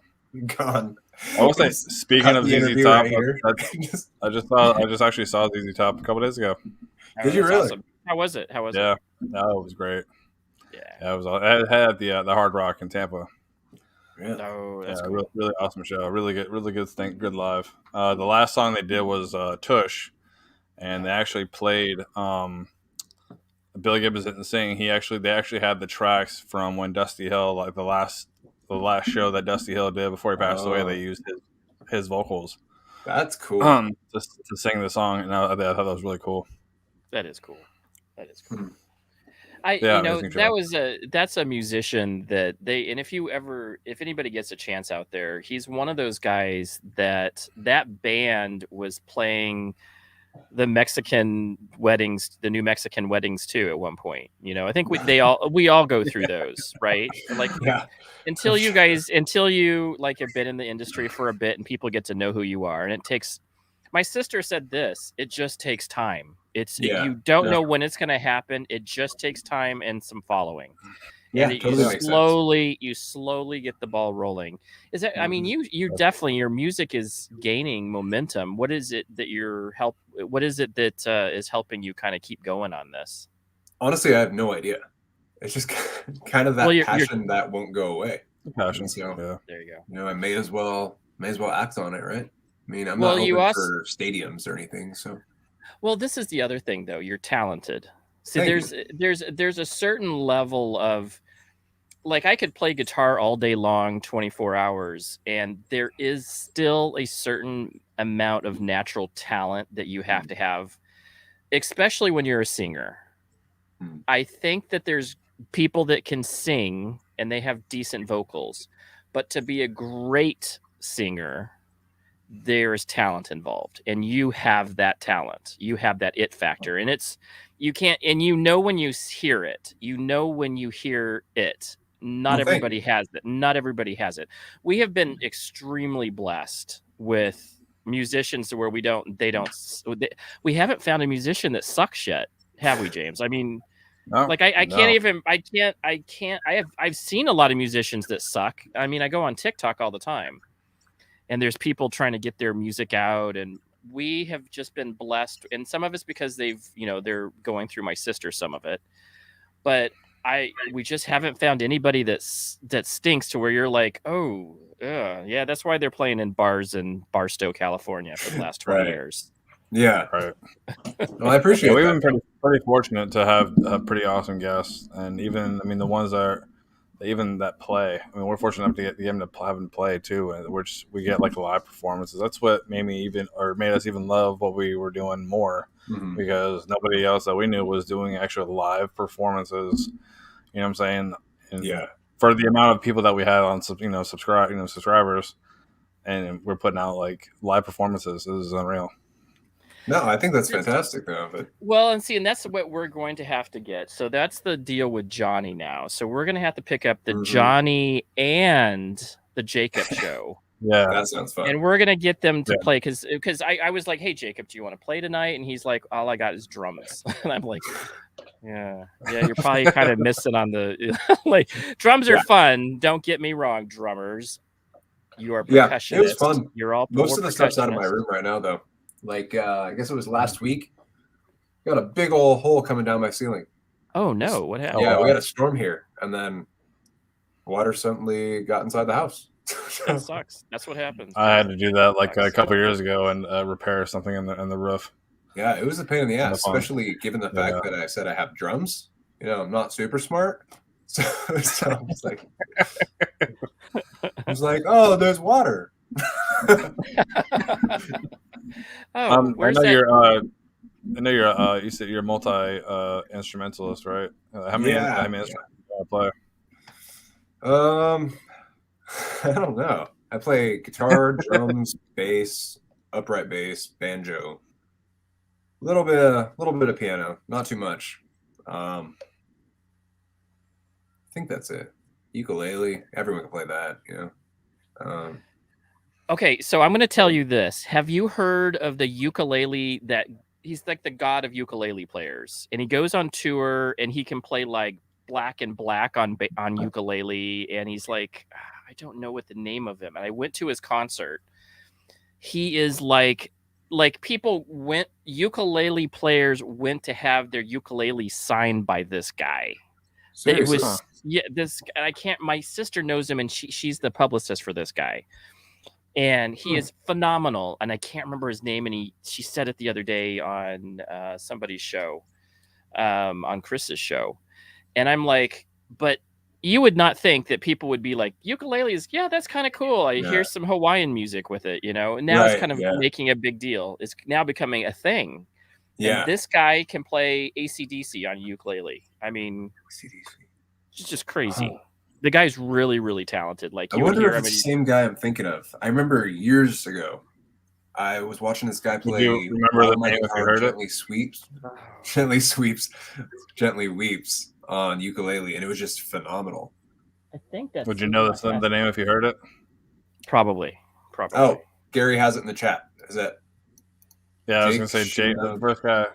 Gone. I will say, speaking of ZZ Top, I just actually saw ZZ Top a couple days ago. Did you really? Awesome. How was it? Yeah, no, it was great. Yeah, it was. It had the Hard Rock in Tampa. Really? Oh, that's cool. Really awesome show. Really good thing. Good live. The last song they did was Tush, and they actually played. Billy Gibbons didn't sing. They actually had the tracks from when Dusty Hill, like the last show that Dusty Hill did before he passed away. They used his vocals. That's cool. Just to sing the song, and I thought that was really cool. That is cool. That's a musician that and if anybody gets a chance out there, he's one of those guys that band was playing the Mexican weddings, the new Mexican weddings too at one point. I think we all go through those, right? Like until you like have been in the industry for a bit and people get to know who you are. And it takes, my sister said this, it just takes time. You don't know when it's going to happen. It just takes time and some following. Yeah, and totally you slowly get the ball rolling. Is that? I mean, you definitely, your music is gaining momentum. What is it that is helping you kind of keep going on this? Honestly, I have no idea. It's just kind of that passion that won't go away. Passion. So, there you go. I may as well act on it, right? I mean, I'm not hoping for stadiums or anything. So, well, this is the other thing, though. You're talented. See, there's a certain level of, like, I could play guitar all day long, 24 hours, and there is still a certain amount of natural talent that you have to have, especially when you're a singer. I think that there's people that can sing and they have decent vocals, but to be a great singer, there is talent involved, and you have that talent. You have that it factor, and You can't, and when you hear it, when you hear it. Not everybody has it. Not everybody has it. We have been extremely blessed with musicians to where we haven't found a musician that sucks yet, have we, James? I mean, I've seen a lot of musicians that suck. I mean, I go on TikTok all the time, and there's people trying to get their music out, and we have just been blessed. And some of it's because they're going through my sister, some of it, but we just haven't found anybody that stinks to where you're like, oh, yeah, that's why they're playing in bars in Barstow, California for the last 20 years. Yeah. Right. Well, I appreciate We've been pretty fortunate to have pretty awesome guests. And even, the ones that play, we're fortunate enough to get them to have them play too. And we get like live performances. That's what made us even love what we were doing more, because nobody else that we knew was doing actual live performances. You know what I'm saying? And for the amount of people that we had on, subscribers, and we're putting out like live performances. This is unreal. No, I think that's fantastic, though. But and that's what we're going to have to get. So that's the deal with Johnny now. So we're going to have to pick up the Johnny and the Jacob show. Yeah, that sounds fun. And we're going to get them to play because I was like, hey, Jacob, do you want to play tonight? And he's like, all I got is drums. And I'm like, yeah, you're probably kind of missing on the like drums are fun. Don't get me wrong, drummers. You are percussionists. It was fun. You're all most of the stuff's out of my room right now, though. Like I guess it was last week. Got a big old hole coming down my ceiling. Oh no! What happened? Yeah, we had a storm here, and then water suddenly got inside the house. That sucks. That's what happens. I had to do that like a couple of years ago and repair something in the roof. Yeah, it was a pain in the ass, especially given the fact that I said I have drums. I'm not super smart, so I was like, oh, there's water. I know you're you said you're a multi-instrumentalist, right? How many instruments do you play? I don't know. I play guitar, drums, bass, upright bass, banjo. A little bit of piano, not too much. I think that's it. Ukulele, everyone can play that, Okay, so I'm going to tell you this. Have you heard of the ukulele that he's like the god of ukulele players, and he goes on tour and he can play like Black and Black on ukulele, and he's like, I don't know what the name of him. And I went to his concert. He is like ukulele players went to have their ukulele signed by this guy. Seriously? It was my sister knows him, and she's the publicist for this guy. And he is phenomenal, and I can't remember his name. And she said it the other day on somebody's show, on Chris's show. And I'm like, but you would not think that people would be like, ukulele is, that's kind of cool. I hear some Hawaiian music with it, And now it's kind of making a big deal. It's now becoming a thing. Yeah. And this guy can play AC/DC on ukulele. I mean, it's just crazy. Oh. The guy's really, really talented. Like, I wonder if it's the same guy I'm thinking of. I remember years ago, I was watching this guy play. Do you remember the name if you heard Gently Weeps on ukulele, and it was just phenomenal. I think that's. Would you know the name if you heard it? Probably. Oh, Gary has it in the chat. Is that? Yeah, I was gonna say Jake, the first guy.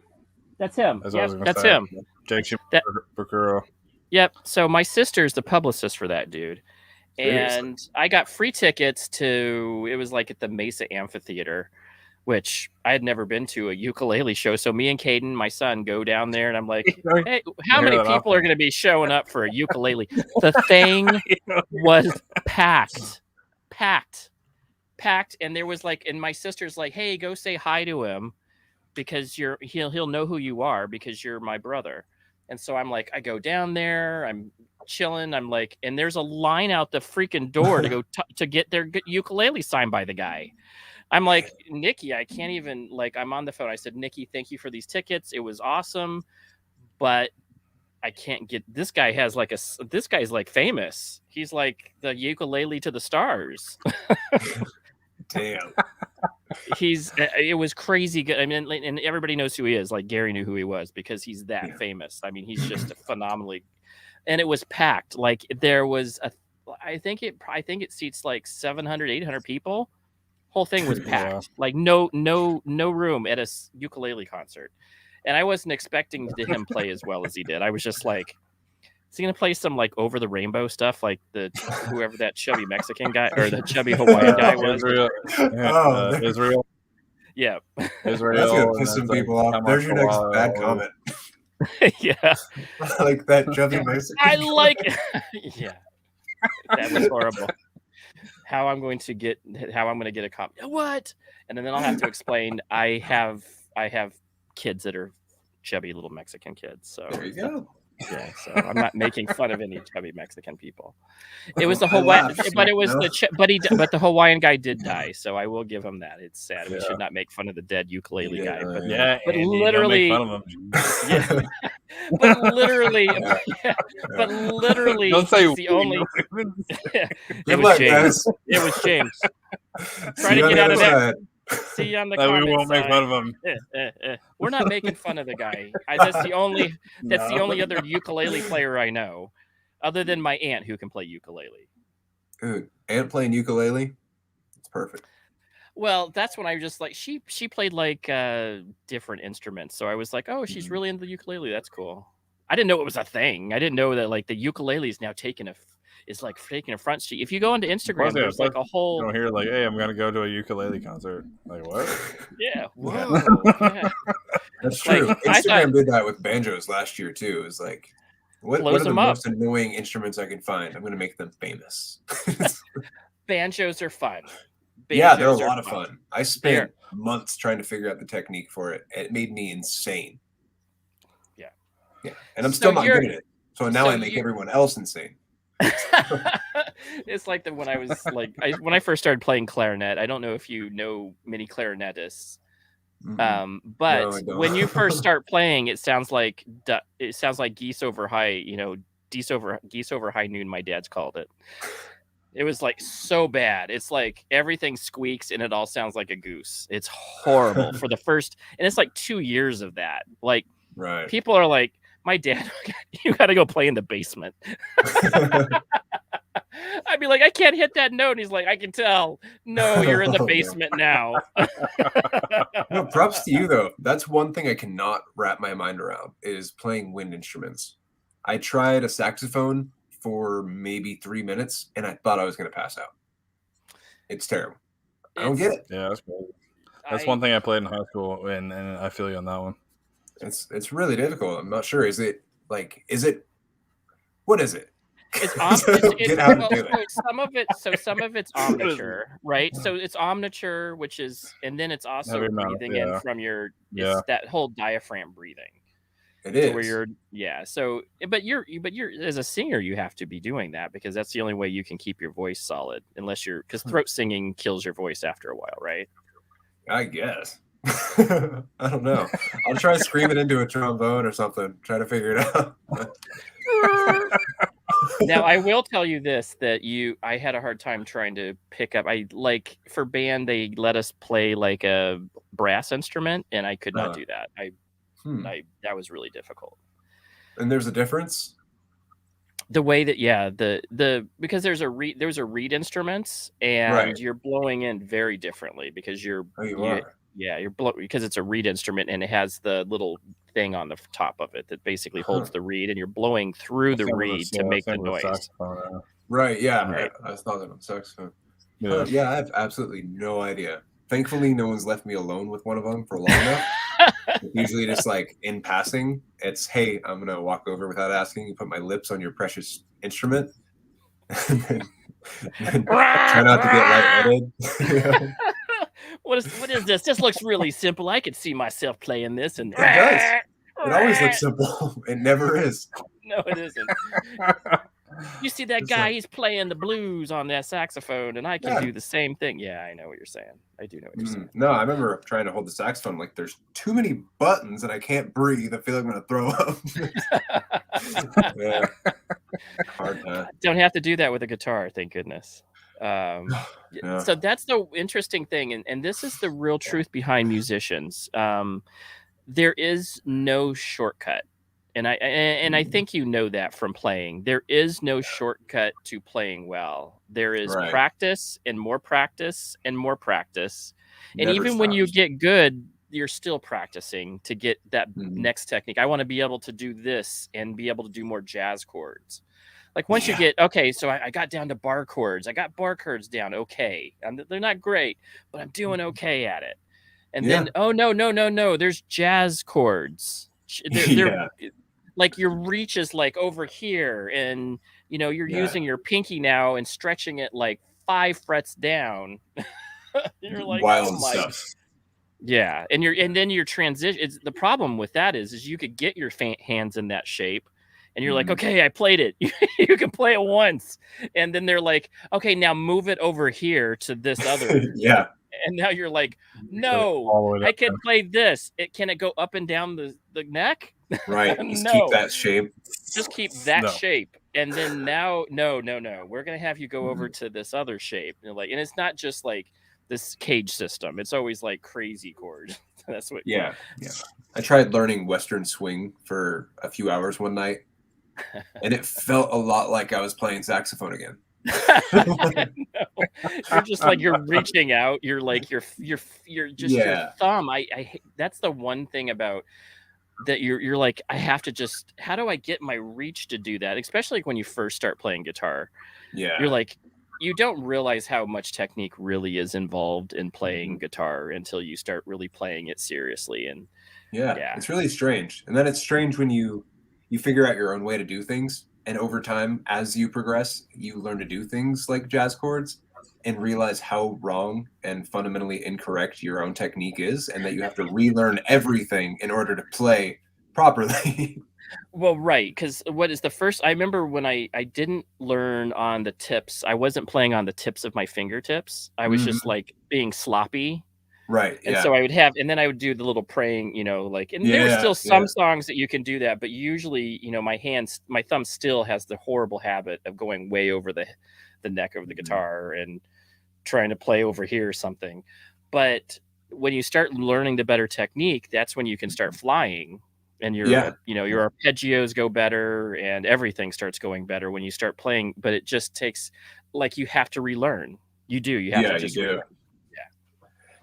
That's him. That's him. Jake Shimabukuro. Yep. So my sister's the publicist for that dude. And I got free tickets to, it was like at the Mesa Amphitheater, which I had never been to a ukulele show. So me and Caden, my son, go down there, and I'm like, hey, how many people are going to be showing up for a ukulele? The thing was packed. And there was like, and my sister's like, hey, go say hi to him because he'll know who you are because you're my brother. And so I'm like, I go down there, I'm chilling. I'm like, and there's a line out the freaking door to go to get their ukulele signed by the guy. I'm like, Nikki, I can't even, like, I'm on the phone. I said, Nikki, thank you for these tickets. It was awesome, but I can't get, this guy has like this guy's like famous. He's like the ukulele to the stars. Damn. it was crazy good. I mean, and everybody knows who he is. Like Gary knew who he was because he's that famous. I mean, he's just a phenomenally, and it was packed. Like there was I think it seats like 700, 800 people. Whole thing was packed. Like no room at a ukulele concert. And I wasn't expecting him play as well as he did. I was just like, is he gonna play some like Over the Rainbow stuff, like whoever that chubby Mexican guy or the chubby Hawaiian guy was? Israel. Yeah, Israel. That's gonna piss some people off. There's your next bad comment. Yeah, like that chubby Mexican. I like. Yeah, that was horrible. How I'm going to get a comment? What? And then I'll have to explain. I have kids that are chubby little Mexican kids. So there you go. Yeah, so I'm not making fun of any chubby Mexican people. It was the Hawaiian, but it was but the Hawaiian guy did die, so I will give him that. It's sad. We should not make fun of the dead ukulele guy, but literally, yeah, but literally, don't say the only. It was James. It was James. Try to get out of that. See you on the comments. We won't make fun of him. We're not making fun of the guy. That's the only other ukulele player I know, other than my aunt who can play ukulele. Dude, aunt playing ukulele? It's perfect. Well, that's when I was just like, she played like different instruments. So I was like, oh, she's really into the ukulele. That's cool. I didn't know it was a thing. I didn't know that like the ukulele is now taking a front street. If you go onto Instagram, there's like a whole. You don't hear like, hey, I'm gonna go to a ukulele concert. Like what? Yeah. Whoa. Yeah. That's true. Like, Instagram did that with banjos last year too. It was like, what are the most annoying instruments I can find? I'm gonna make them famous. Banjos are fun. Yeah, they're a lot of fun. I spent months trying to figure out the technique for it. It made me insane. Yeah. And I'm still not good at it. So now I make everyone else insane. It's like when I was like when I first started playing clarinet. I don't know if you know many clarinetists, but when you first start playing, it sounds like geese over high. Geese over high noon. My dad's called it. It was like so bad. It's like everything squeaks and it all sounds like a goose. It's horrible for the first, and it's like 2 years of that. Like people are like, my dad, you got to go play in the basement. I'd be like, I can't hit that note. And he's like, I can tell. No, you're in the basement now. No, props to you, though. That's one thing I cannot wrap my mind around is playing wind instruments. I tried a saxophone for maybe 3 minutes, and I thought I was going to pass out. It's terrible. I don't get it. Yeah, that's crazy. That's one thing I played in high school, and I feel you on that one. It's really difficult. I'm not sure. What is it? It's some of it's omniture, right? So it's omniture, which is, and then it's also breathing in from your that whole diaphragm breathing. It is where you're So, but you're as a singer, you have to be doing that because that's the only way you can keep your voice solid, because throat singing kills your voice after a while, right? I guess. I don't know. I'll try screaming into a trombone or something. Try to figure it out. Now, I will tell you this, that I had a hard time trying to pick up. For band, they let us play like a brass instrument, and I could not do that. That was really difficult. And there's a difference? The way that, because there's a reed instruments, and you're blowing in very differently because you're blowing because it's a reed instrument and it has the little thing on the top of it that basically holds the reed, and you're blowing through the reed to make the noise. Right. Yeah. Right. I thought that was saxophone. Yeah. I have absolutely no idea. Thankfully, no one's left me alone with one of them for long enough. Usually just like in passing, it's, hey, I'm going to walk over without asking. You put my lips on your precious instrument. and then try not to get lightheaded. What is this? This looks really simple. I could see myself playing this. And it does. It always looks simple. It never is. No, it isn't. You see that guy, he's playing the blues on that saxophone, and I can do the same thing. Yeah, I know what you're saying. I do know what you're saying. No, I remember trying to hold the saxophone. Like, there's too many buttons, and I can't breathe. I feel like I'm going to throw up. Yeah. Hard time. Don't have to do that with a guitar, thank goodness. So that's the interesting thing, and this is the real truth behind musicians. There is no shortcut, and I think you know that from playing. There is no shortcut to playing well. There is practice and more practice and more practice, and Never even stops. when you get good, you're still practicing to get that next technique. I want to be able to do this and be able to do more jazz chords. Like once you get, okay, so I got down to bar chords. I got bar chords down. Okay. They're not great, but I'm doing okay at it. And then, oh, no. There's jazz chords. They're like your reach is like over here. And, you're using your pinky now and stretching it like 5 frets down. You're like, wild stuff. Yeah. And then your transition. The problem with that is you could get your hands in that shape. And you're like, okay, I played it. You can play it once. And then they're like, okay, now move it over here to this other. And now you're like, no, I can play this. Can it go up and down the neck? Right. Just keep that shape. Just keep that shape. And then now, no. We're going to have you go over to this other shape. And it's not just like this cage system. It's always like crazy chords. That's what. Yeah. I tried learning Western swing for a few hours one night. And it felt a lot like I was playing saxophone again. No. You're just like you're reaching out. You're like you're just your thumb. I that's the one thing about that. You're like, I have to just. How do I get my reach to do that? Especially when you first start playing guitar. Yeah, you're like, you don't realize how much technique really is involved in playing guitar until you start really playing it seriously. And it's really strange. And then it's strange when you figure out your own way to do things. And over time, as you progress, you learn to do things like jazz chords and realize how wrong and fundamentally incorrect your own technique is, and that you have to relearn everything in order to play properly. Well, right. Because what is the first, I remember when I didn't learn on the tips, I wasn't playing on the tips of my fingertips. I was just like being sloppy. Right. And so I would have, and then I would do the little praying, and there were still some songs that you can do that, but usually, my thumb still has the horrible habit of going way over the neck of the guitar and trying to play over here or something. But when you start learning the better technique, that's when you can start flying, and your arpeggios go better and everything starts going better when you start playing. But it just takes, like, you have to relearn. You do. You have to just relearn.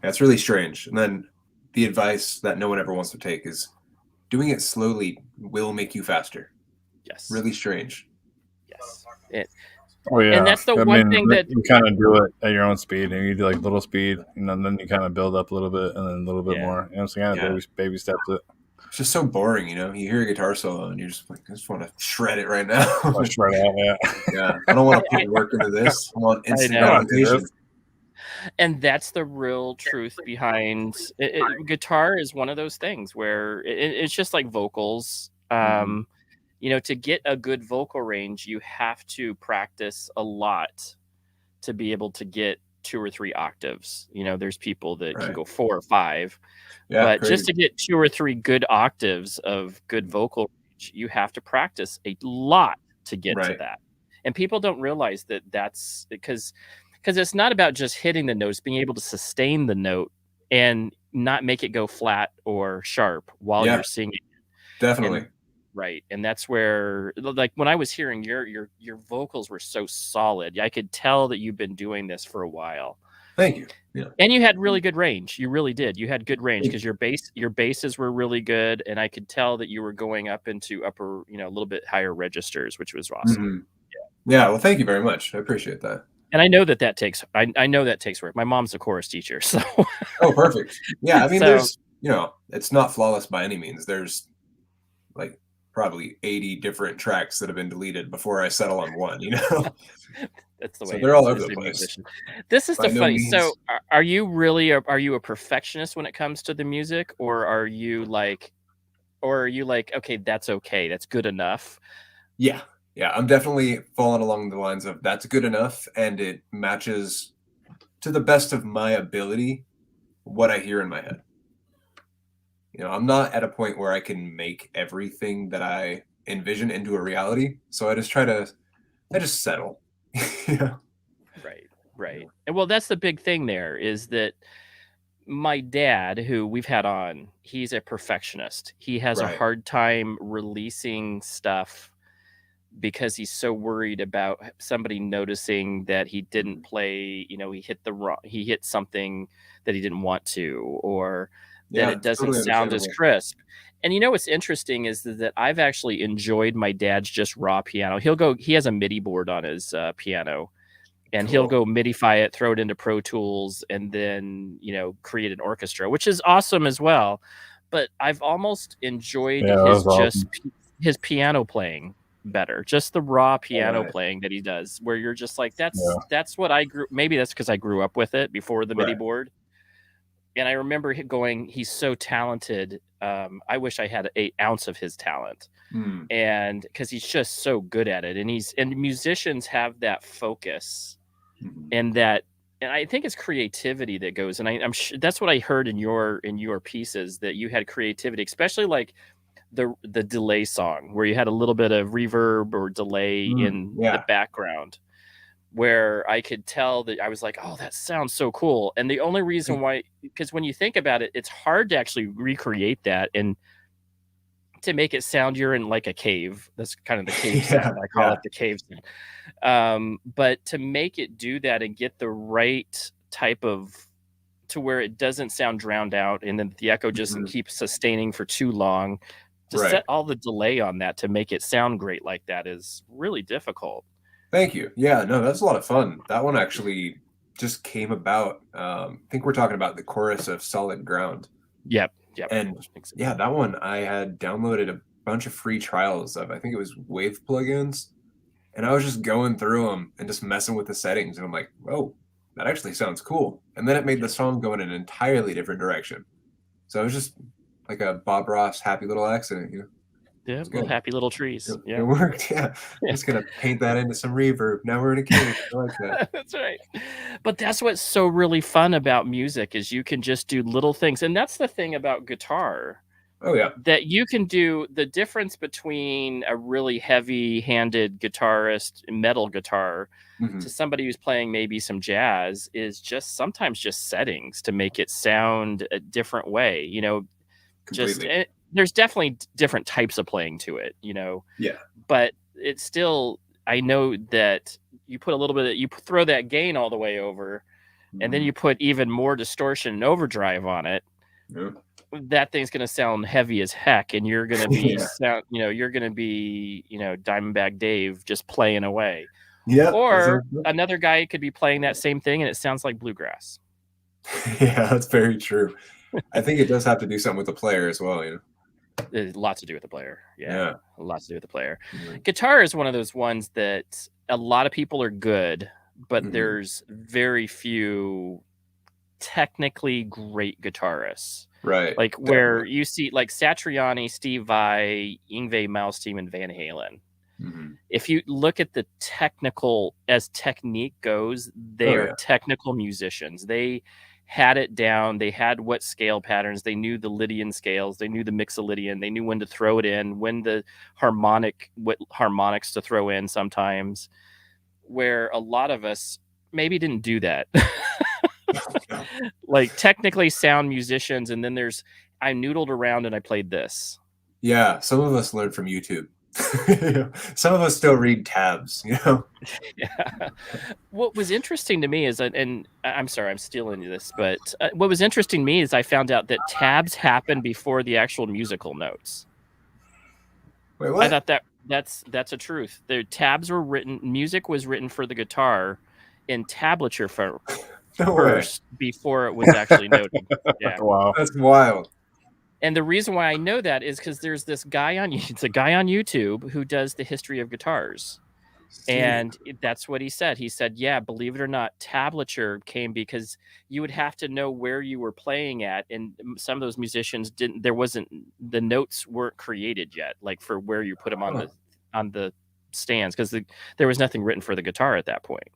That's really strange. And then the advice that no one ever wants to take is doing it slowly will make you faster. Yes. Really strange. Yes. And that's the one thing that you kind of do it at your own speed, and you do like little speed, and then you kind of build up a little bit and then a little bit more. So kind of baby steps it. It's just so boring, You hear a guitar solo and you're just like, I just want to shred it right now. Shred out, I don't want to put work into this. I want instant gratification. And that's the real truth behind it. Guitar is one of those things where it's just like vocals. To get a good vocal range, you have to practice a lot to be able to get 2 or 3 octaves. There's people that can go 4 or 5, but just to get 2 or 3 good octaves of good vocal range, you have to practice a lot to get to that. And people don't realize that that's because it's not about just hitting the notes, being able to sustain the note and not make it go flat or sharp while you're singing. Definitely. And that's where, like, when I was hearing your vocals were so solid, I could tell that you've been doing this for a while. Thank you. Yeah. And you had really good range. You really did. You had good range because your basses were really good, and I could tell that you were going up into upper, a little bit higher registers, which was awesome. Yeah. Well, thank you very much. I appreciate that. And I know that takes. I know that takes work. My mom's a chorus teacher, so. Oh, perfect. Yeah, I mean, there's, it's not flawless by any means. There's like probably 80 different tracks that have been deleted before I settle on one. That's the way. So they're all over the place. This is the funny. So, are you really? Are you a perfectionist when it comes to the music, or are you like, okay, that's good enough? Yeah. Yeah, I'm definitely falling along the lines of that's good enough, and it matches to the best of my ability what I hear in my head. I'm not at a point where I can make everything that I envision into a reality, so I just settle. Right. Right. And well, that's the big thing there is that my dad, who we've had on, he's a perfectionist. He has a hard time releasing stuff because he's so worried about somebody noticing that he didn't play, he hit something that he didn't want to, or that it doesn't sound as crisp. And what's interesting is that I've actually enjoyed my dad's just raw piano. He has a MIDI board on his piano, and he'll go MIDIfy it, throw it into Pro Tools, and then, create an orchestra, which is awesome as well. But I've almost enjoyed his piano playing better, just the raw piano playing that he does, where you're just like, that's what I grew. Maybe that's because I grew up with it before the MIDI board. And I remember going, he's so talented. I wish I had an ounce of his talent. And because he's just so good at it. And musicians have that focus and I think it's creativity that goes. And I'm sure that's what I heard in your pieces, that you had creativity, especially like the delay song, where you had a little bit of reverb or delay in the background, where I could tell that I was like, oh, that sounds so cool. And the only reason why, because when you think about it, it's hard to actually recreate that and to make it sound you're in like a cave. That's kind of the cave sound. I call it the cave sound. But to make it do that and get the right type of, to where it doesn't sound drowned out, and then the echo just keeps sustaining for too long, to set all the delay on that to make it sound great like that is really difficult. Thank you. Yeah, no, that's a lot of fun. That one actually just came about. I think we're talking about the chorus of Solid Ground. Yep. And that one I had downloaded a bunch of free trials of, I think it was Wave plugins. And I was just going through them and just messing with the settings. And I'm like, oh, that actually sounds cool. And then it made the song go in an entirely different direction. So it was just like a Bob Ross happy little accident, Yeah, little happy little trees. It worked. Yeah. Just gonna paint that into some reverb. Now we're in a cave. I like that. That's right. But that's what's so really fun about music, is you can just do little things. And that's the thing about guitar. Oh yeah. That you can do. The difference between a really heavy-handed guitarist, metal guitar, to somebody who's playing maybe some jazz is just sometimes just settings to make it sound a different way. Completely. There's definitely different types of playing to it, Yeah. But it's still, I know that you put a little bit, you throw that gain all the way over, and then you put even more distortion and overdrive on it. Yeah. That thing's going to sound heavy as heck, and you're going to be you're going to be, Diamondback Dave just playing away. Yeah. Or another guy could be playing that same thing and it sounds like bluegrass. Yeah, that's very true. I think it does have to do something with the player as well, There's lots to do with the player. Yeah. Lots to do with the player. Guitar is one of those ones that a lot of people are good, but there's very few technically great guitarists. Right. Like where you see like Satriani, Steve Vai, Yngwie Malmsteen, and Van Halen. If you look at the technical, as technique goes, they are technical musicians. They had it down. They had what scale patterns. They knew the Lydian scales. They knew the Mixolydian. They knew when to throw it in, when the what harmonics to throw in sometimes, where a lot of us maybe didn't do that. Like technically sound musicians. And then I noodled around and I played this. Yeah. Some of us learned from YouTube. Some of us still read tabs, Yeah. What was interesting to me is, and I'm sorry, I'm stealing this, but what was interesting to me is I found out that tabs happen before the actual musical notes. Wait, what? I thought that's a truth. The tabs were written, music was written for the guitar in tablature first before it was actually noted. Yeah. Wow, that's wild. And the reason why I know that is because there's this guy on YouTube who does the history of guitars. And that's what he said. He said, yeah, believe it or not, tablature came because you would have to know where you were playing at. And some of those musicians the notes weren't created yet, like for where you put them on the stands, because there was nothing written for the guitar at that point.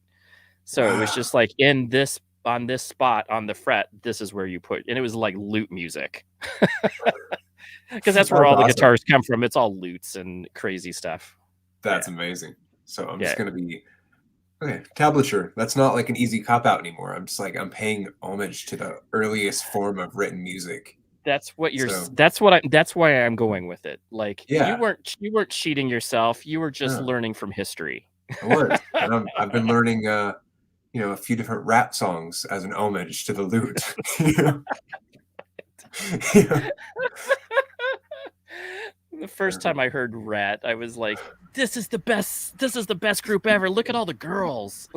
So it was just like on this spot on the fret, this is where you put, and it was like lute music. Because that's where all the guitars come from. It's all lutes and crazy stuff. That's amazing. So I'm just gonna be Okay, tablature. That's not like an easy cop out anymore. I'm just like I'm paying homage to the earliest form of written music. That's what you're. So, that's why I'm going with it. Like you weren't cheating yourself. You were just learning from history. I was. And I've been learning, a few different rap songs as an homage to the lute. The first time I heard Rat, I was like, "This is the best. This is the best group ever. Look at all the girls."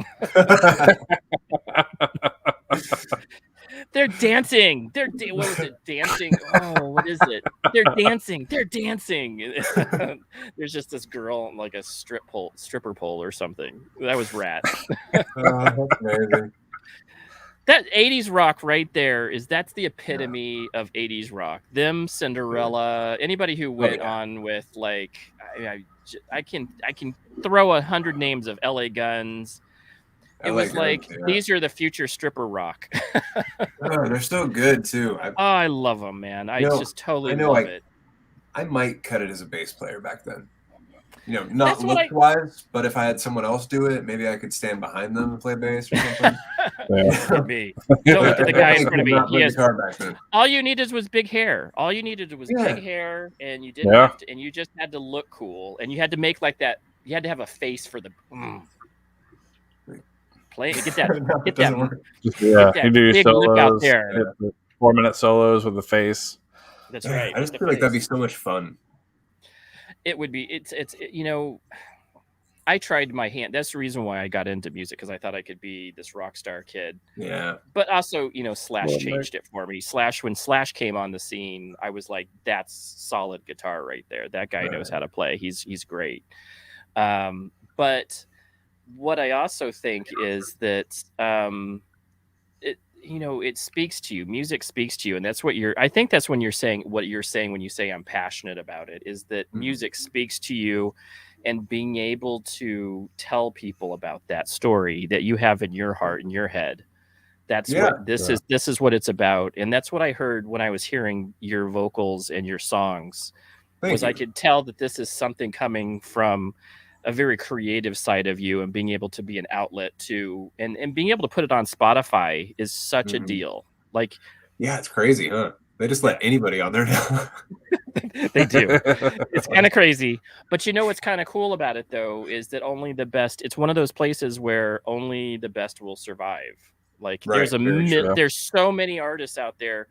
They're dancing. What was it? Dancing. Oh, what is it? They're dancing. They're dancing. There's just this girl on like a stripper pole or something. That was Rat. That's amazing. That 80s rock right there that's the epitome of 80s rock. Them, Cinderella, anybody who went on with like I can throw 100 names of LA Guns. It was like these are the future stripper rock. They're so good too. I love them, man. I just totally love it. I might cut it as a bass player back then. Not look-wise, but if I had someone else do it, maybe I could stand behind them and play bass or something. Could be. Don't look at the guy in front of me. All you needed was big hair. All you needed was big hair, and you didn't have to, and you just had to look cool, and you had to make like that. You had to have a face for the. Play get that you do big solos, lip out there. 4-minute solos with the face. That's right. I just feel like that'd be so much fun. It would be. It's I tried my hand. That's the reason why I got into music, because I thought I could be this rock star kid. Yeah. But also, Slash changed it for me. When Slash came on the scene, I was like, that's solid guitar right there. That guy knows how to play. He's great. But what I also think is that it speaks to you. Music speaks to you, and that's what I think that's when you're saying what you're saying when you say I'm passionate about it, is that music speaks to you, and being able to tell people about that story that you have in your heart, in your head. That's what this is. This is what it's about, and that's what I heard when I was hearing your vocals and your songs. I could tell that this is something coming from a very creative side of you, and being able to be an outlet to, and being able to put it on Spotify is such a deal. Like, it's crazy, huh? They just let anybody on there now. They do. It's kind of crazy. But what's kind of cool about it, though, is that only the best, it's one of those places where only the best will survive. Like, there's so many artists out there,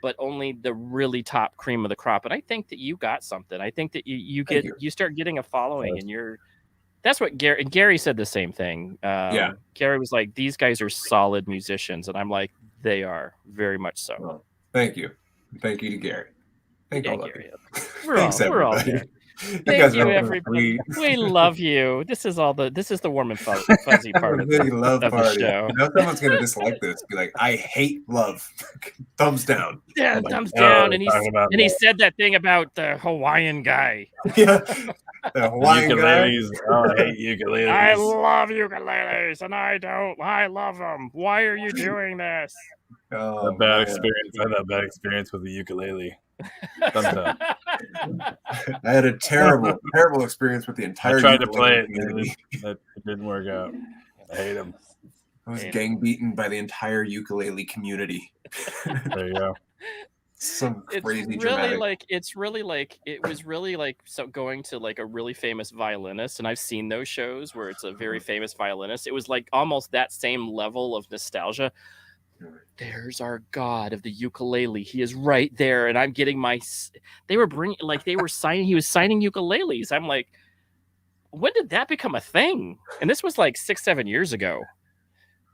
but only the really top cream of the crop. And I think that you got something. I think that you start getting a following, and that's what Gary said the same thing. Gary was like, these guys are solid musicians. And I'm like, they are, very much so. Well, thank you. Thank you to Gary. Thank you, Gary. We're all there. Thank you, everybody. We love you. This is the warm and fuzzy part of the show. Someone's gonna dislike this. Be like, I hate love. Thumbs down. Yeah, thumbs down. And he said that thing about the Hawaiian guy. Yeah, the Hawaiian ukuleles. guy. Oh, I hate ukuleles. I love ukuleles, and I don't. I love them. Why are you doing this? Oh, bad experience. I had a bad experience with the ukulele. I had a terrible experience with the entire. I tried to play it, and it didn't work out. I hate them. I was gang beaten by the entire ukulele community. There you go. Some crazy it was really like so going to like a really famous violinist, and I've seen those shows where it's a very famous violinist. It was like almost that same level of nostalgia. There's our god of the ukulele. He is right there, and I'm getting he was signing ukuleles. I'm like, when did that become a thing? And this was like 6-7 years ago.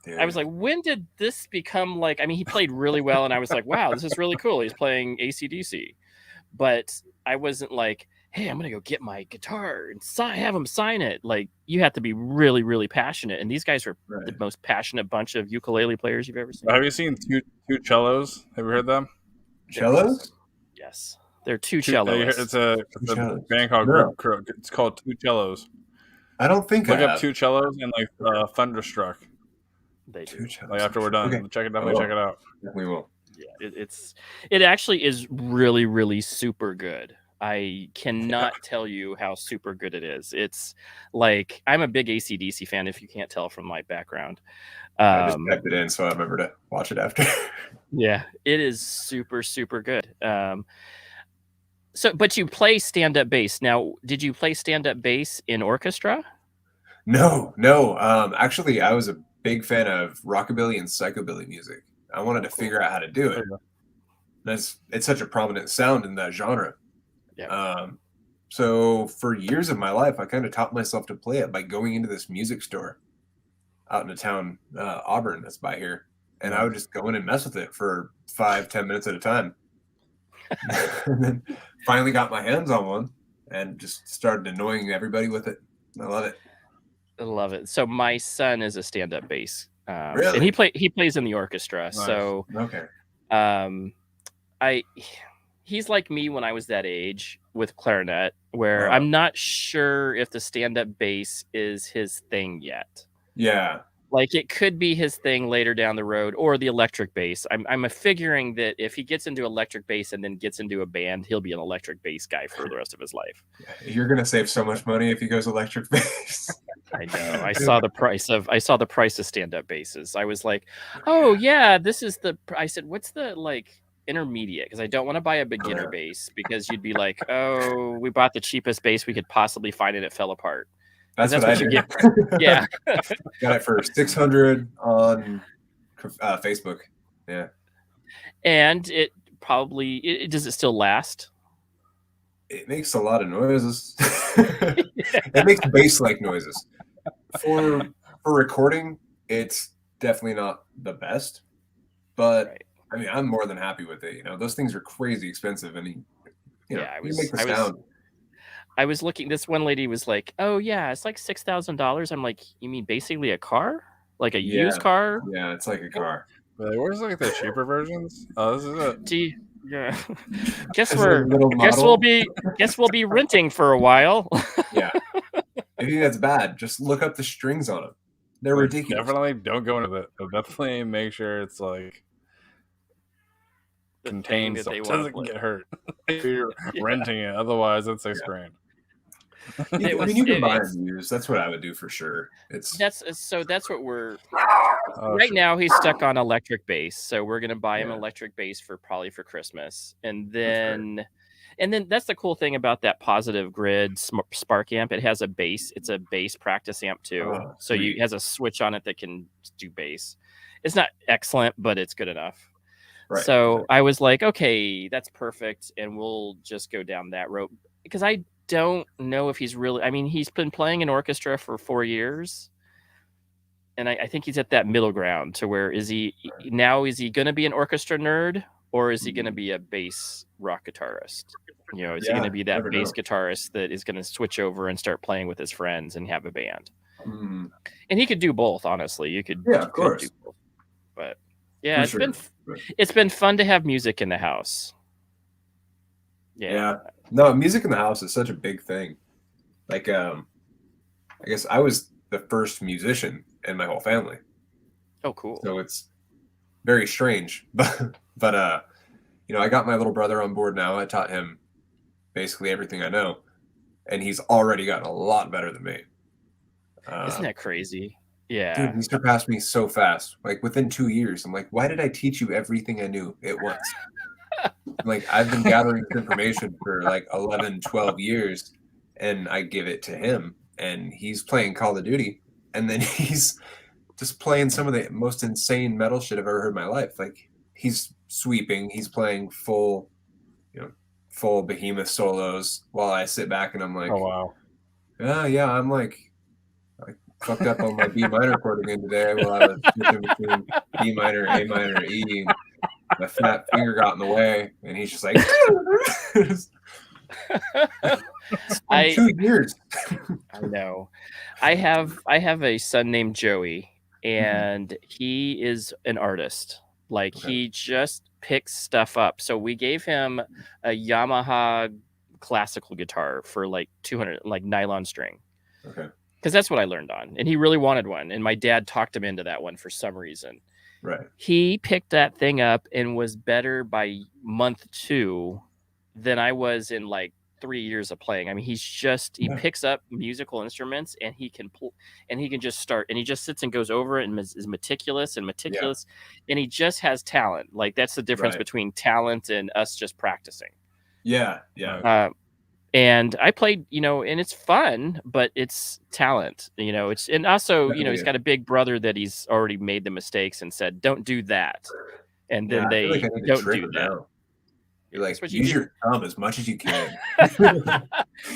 Dude. I was like, when did this become like, I mean, he played really well, and I was like, wow, this is really cool. He's playing AC/DC. But I wasn't like, hey, I'm going to go get my guitar and have him sign it. Like, you have to be really, really passionate. And these guys are the most passionate bunch of ukulele players you've ever seen. Have you seen two cellos? Have you heard them? Cellos? Yes. They're two cellos. It's a band called Group. It's called Two Cellos. I don't think Look up Two Cellos and like Thunderstruck. They do. Like after we're done, check it out. We will. Yeah, it actually is really, really super good. I cannot tell you how super good it is. It's like, I'm a big AC/DC fan, if you can't tell from my background. I just typed it in, so I remember to watch it after. Yeah, it is super, super good. But you play stand-up bass. Now, did you play stand-up bass in orchestra? No. Actually, I was a big fan of rockabilly and psychobilly music. I wanted to figure out how to do it. It's such a prominent sound in that genre. Yeah. So for years of my life, I kind of taught myself to play it by going into this music store out in a town, Auburn, that's by here. And I would just go in and mess with it for 5-10 minutes at a time. And then finally got my hands on one and just started annoying everybody with it. I love it. I love it. So my son is a stand-up bass. Really? And he plays in the orchestra. Nice. So okay. He's like me when I was that age with clarinet, where I'm not sure if the stand-up bass is his thing yet. Yeah. Like, it could be his thing later down the road, or the electric bass. I'm figuring that if he gets into electric bass and then gets into a band, he'll be an electric bass guy for the rest of his life. You're gonna save so much money if he goes electric bass. I know. I saw the price of stand-up basses. I was like, oh yeah, this is the. I said, what's the intermediate? Because I don't want to buy a beginner bass, because you'd be like, oh, we bought the cheapest bass we could possibly find and it fell apart. That's what I did. Yeah. Got it for $600 on Facebook. Yeah. And it probably does it still last? It makes a lot of noises. It makes bass-like noises. For recording, it's definitely not the best, but right. I mean, I'm more than happy with it. Those things are crazy expensive, and you make the sound. I was looking. This one lady was like, "Oh yeah, it's like $6,000." I'm like, "You mean basically a car, like a used car?" Yeah, it's like a car. But where's the cheaper versions? Oh, this is it. Yeah. Guess we'll be renting for a while. Yeah. I think that's bad. Just look up the strings on them. They're ridiculous. Definitely don't go into it. Definitely make sure it's contained so it doesn't get hurt. You're renting it, otherwise it's $6,000. You can buy them used. That's what I would do for sure. That's what we're right now. He's stuck on electric bass, so we're gonna buy him electric bass for Christmas, and then that's the cool thing about that Positive Grid Spark amp. It has a bass. It's a bass practice amp too. So it has a switch on it that can do bass. It's not excellent, but it's good enough. Right. So I was like, okay, that's perfect, and we'll just go down that road, because I don't know if he's really. I mean, he's been playing in orchestra for 4 years, and I think he's at that middle ground to where is he going to be an orchestra nerd, or is he going to be a bass rock guitarist? Is he going to be that bass guitarist that is going to switch over and start playing with his friends and have a band? Mm-hmm. And he could do both, honestly. You could, of course. Do both. But yeah, it's been fun to have music in the house. Yeah. No, music in the house is such a big thing. I guess I was the first musician in my whole family. Oh, cool. So it's very strange, but I got my little brother on board now. I taught him basically everything I know, and he's already gotten a lot better than me. Isn't that crazy? Yeah. Dude, he surpassed me so fast. Within 2 years, I'm like, why did I teach you everything I knew at once? I've been gathering this information for 11, 12 years, and I give it to him, and he's playing Call of Duty, and then he's just playing some of the most insane metal shit I've ever heard in my life. He's sweeping, he's playing full behemoth solos while I sit back and I'm like, oh wow, yeah, I'm I fucked up on my B minor chord again today while I was switching between B minor, A minor, E. And my fat finger got in the way, and he's just like, 2 years. I know. I have a son named Joey, and he is an artist. He just picks stuff up. So we gave him a Yamaha classical guitar for 200, nylon string. Okay. Because that's what I learned on, and he really wanted one, and my dad talked him into that one for some reason. Right. He picked that thing up and was better by month 2 than I was in 3 years of playing. I mean, he picks up musical instruments and he can just start, and he just sits and goes over it and is meticulous, and he just has talent. Like, that's the difference between talent and us just practicing. Yeah. And I played, and it's fun, but it's talent, it's, and also, he's got a big brother that he's already made the mistakes and said, don't do that. And then they don't do that. Now. You're like, use your thumb as much as you can.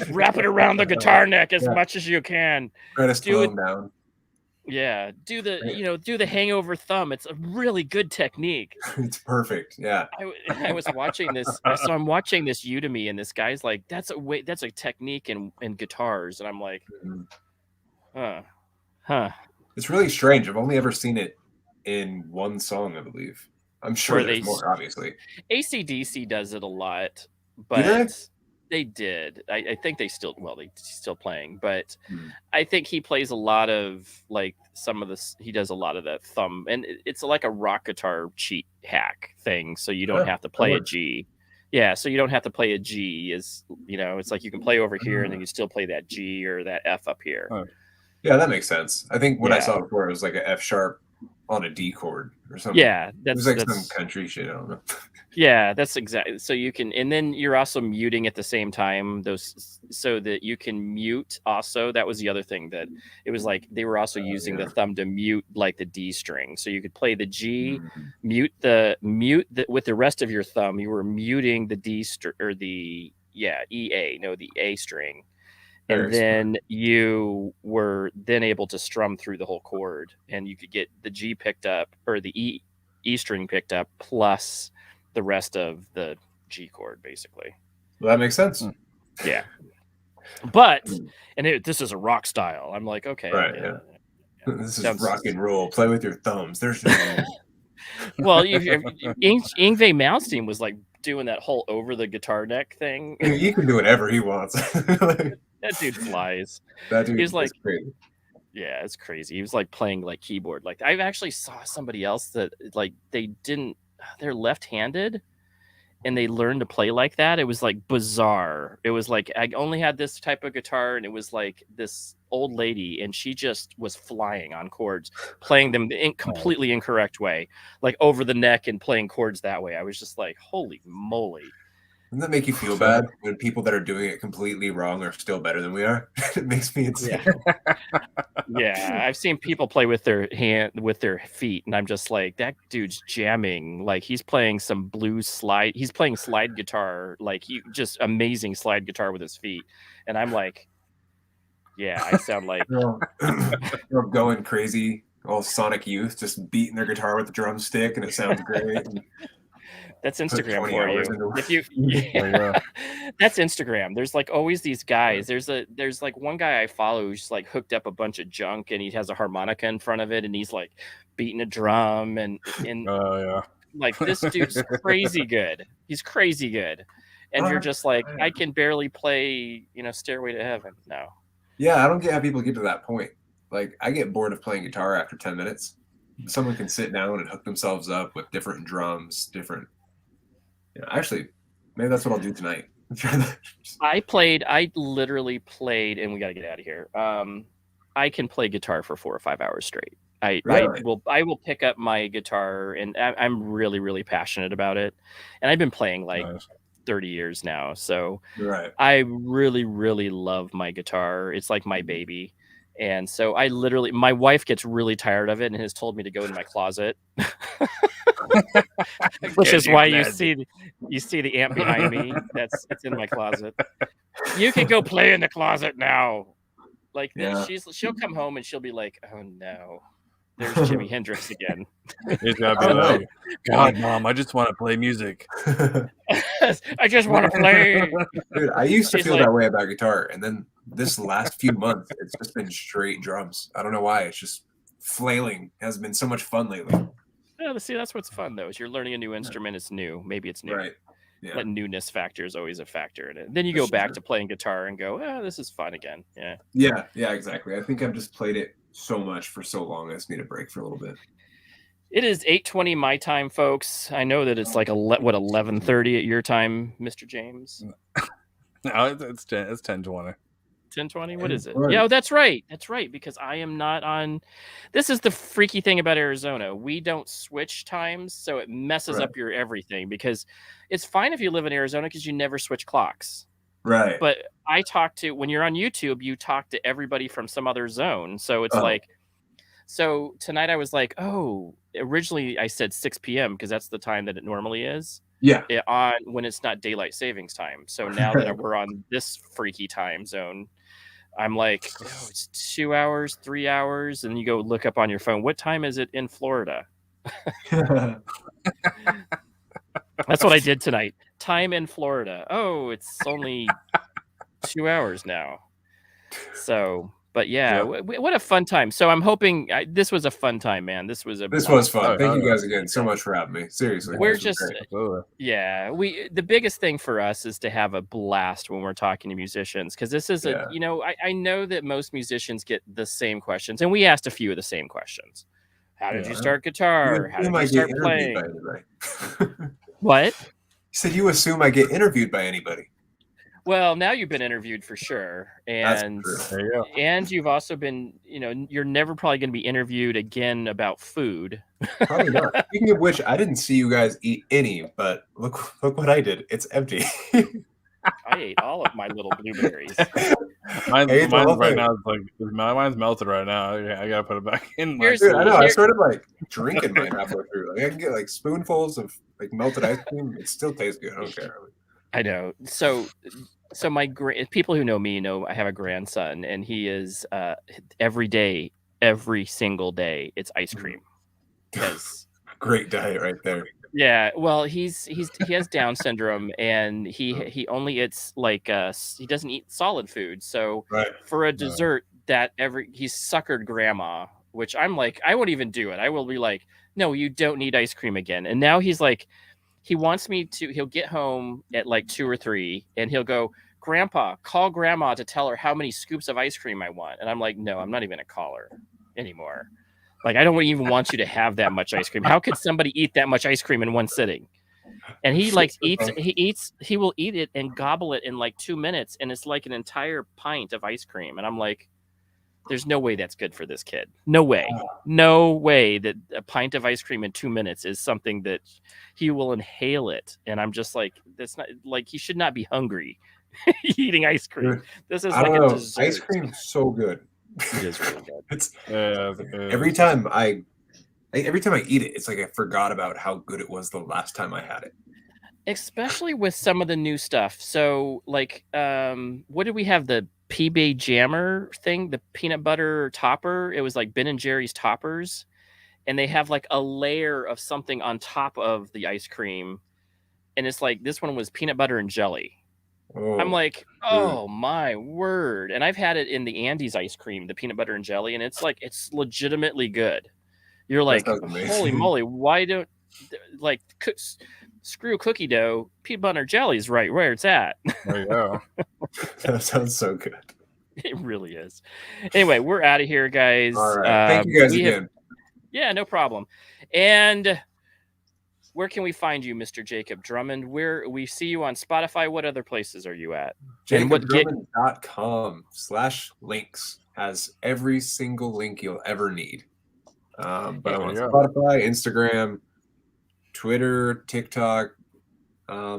Wrap it around the guitar neck as much as you can. Try to slow them down. Yeah, do the hangover thumb. It's a really good technique. It's perfect. Yeah. I was watching this. So I'm watching this Udemy, and this guy's like, that's a technique in guitars, and I'm like, huh. It's really strange. I've only ever seen it in one song, I believe. I'm sure there's more, obviously. AC/DC does it a lot, but they did. I think they still, they're still playing, but I think he plays a lot of like some of this. He does a lot of that thumb, and it's like a rock guitar cheat hack thing. So you don't have to play a G. Yeah. So you don't have to play a G. It's like you can play over here and then you still play that G or that F up here. Yeah, that makes sense. I think what I saw before was like an F sharp on a D chord or something. Yeah, that's some country shit. I don't know. Yeah, that's exactly. So you can, and then you're also muting at the same time, those, so that you can mute also. That was the other thing, that it was like they were also using the thumb to mute like the D string. So you could play the G, mute with the rest of your thumb. You were muting the D or the the A string. And then you were then able to strum through the whole chord, and you could get the G picked up or the E string picked up plus the rest of the G chord, basically. Well, that makes sense. Yeah. But, this is a rock style. I'm like, okay. Right. Yeah. This is rock and roll. Play with your thumbs. There's no... Well, Yngwie Malmsteen was like doing that whole over the guitar neck thing. He can do whatever he wants. That dude flies. That dude is like crazy. Yeah, it's crazy. He was like playing like keyboard. Like, I actually saw somebody else that like they're left-handed and they learned to play like that. It was like bizarre. It was like I only had this type of guitar, and it was like this old lady, and she just was flying on chords, playing them in completely incorrect way, like over the neck and playing chords that way. I was just like, holy moly. Doesn't that make you feel bad when people that are doing it completely wrong are still better than we are? It makes me insane. Yeah, I've seen people play with their feet, and I'm just like, that dude's jamming. Like, he's playing some blues slide. He's playing slide guitar, like just amazing slide guitar with his feet. And I'm like, yeah, I sound like they're going crazy, all Sonic Youth, just beating their guitar with a drumstick, and it sounds great. That's Instagram for you. That's Instagram. There's like always these guys. There's like one guy I follow who's like hooked up a bunch of junk, and he has a harmonica in front of it, and he's like beating a drum and like, this dude's crazy good. He's crazy good. And you're just like, I can barely play, Stairway to Heaven. No. Yeah, I don't get how people get to that point. Like, I get bored of playing guitar after 10 minutes. Someone can sit down and hook themselves up with different drums, actually, maybe that's what I'll do tonight. I literally played, and we got to get out of here. I can play guitar for 4 or 5 hours straight. I will pick up my guitar, and I'm really, really passionate about it. And I've been playing like 30 years now. So I really, really love my guitar. It's like my baby. And so my wife gets really tired of it and has told me to go in my closet, which is why you see the amp behind me. It's in my closet. You can go play in the closet now. Like, she'll come home and she'll be like, oh no, there's Jimi Hendrix again. He's gotta be like, God, Mom, I just want to play music. I just want to play. Dude, I used to feel that way about guitar, and then this last few months, it's just been straight drums. I don't know why. It's just flailing. It has been so much fun lately. Yeah, see, that's what's fun though. Is you're learning a new instrument. It's new. Maybe it's new. Right. Yeah. That newness factor is always a factor in it. Then you go back to playing guitar and go, this is fun again. Yeah, exactly. I think I've just played it so much for so long. I just need a break for a little bit. It is 8:20 my time, folks. I know that it's like 11:30 at your time, Mr. James. No, it's 10:20. 10:20. What is it? Yeah, that's right. That's right. Because I am not on. This is the freaky thing about Arizona. We don't switch times, so it messes up your everything. Because it's fine if you live in Arizona because you never switch clocks. Right. But I talk to, when you're on YouTube, you talk to everybody from some other zone. So it's like, so tonight I was like, oh, originally I said 6 p.m. because that's the time that it normally is. Yeah. On when it's not daylight savings time. So now that we're on this freaky time zone, I'm like, oh, it's 2 hours, 3 hours. And you go look up on your phone. What time is it in Florida? That's what I did tonight. Time in Florida. Oh, it's only 2 hours now. So, but yeah, what a fun time. So I'm hoping this was a fun time, man. This was fun. Thank you guys again so much for having me. Seriously. We're just, the biggest thing for us is to have a blast when we're talking to musicians. Cause this is I know that most musicians get the same questions, and we asked a few of the same questions. How did you start guitar? How did you start playing? What? You said you assume I get interviewed by anybody. Well, now you've been interviewed for sure. And and you've also been, you're never probably going to be interviewed again about food. Probably not. Speaking of which, I didn't see you guys eat any, but look what I did. It's empty. I ate all of my little blueberries. Mine's right now is like, mine's melted right now. I gotta put it back in. Dude, I know. I started like drinking mine halfway through. Like I can get like spoonfuls of like melted ice cream. It still tastes good. I don't care. I know. So my people who know me know I have a grandson, and he is every single day it's ice cream. Because great diet right there. Yeah, well, he has Down syndrome, and he only eats like he doesn't eat solid food. So for a dessert he's suckered grandma, which I'm like, I won't even do it. I will be like, no, you don't need ice cream again. And now he's like, he wants me to. He'll get home at like 2 or 3, and he'll go, Grandpa, call grandma to tell her how many scoops of ice cream I want. And I'm like, no, I'm not even gonna call her anymore. Like, I don't even want you to have that much ice cream. How could somebody eat that much ice cream in one sitting? And he he will eat it and gobble it in like 2 minutes. And it's like an entire pint of ice cream. And I'm like, there's no way that's good for this kid. No way that a pint of ice cream in 2 minutes is something that he will inhale it. And I'm just like, that's not like, he should not be hungry eating ice cream. This is like a dessert. Ice cream's so good. It is really good. It's every time I eat it, it's like I forgot about how good it was the last time I had it. Especially with some of the new stuff. So, like, what did we have? The PB Jammer thing, the peanut butter topper. It was like Ben and Jerry's toppers, and they have like a layer of something on top of the ice cream, and it's like this one was peanut butter and jelly. I'm like, oh my word. And I've had it in the Andes ice cream, the peanut butter and jelly, and it's like, it's legitimately good. You're like, holy moly, why don't, like, screw cookie dough, peanut butter jelly is right where it's at. There you go. That sounds so good. It really is. Anyway, we're out of here, guys. All right. Thank you guys again. Yeah, no problem. And where can we find you, Mr. Jakob Drummond? Where we see you on Spotify. What other places are you at? JakobDrummond.com/links has every single link you'll ever need. But I'm on Spotify, Instagram, Twitter, TikTok. I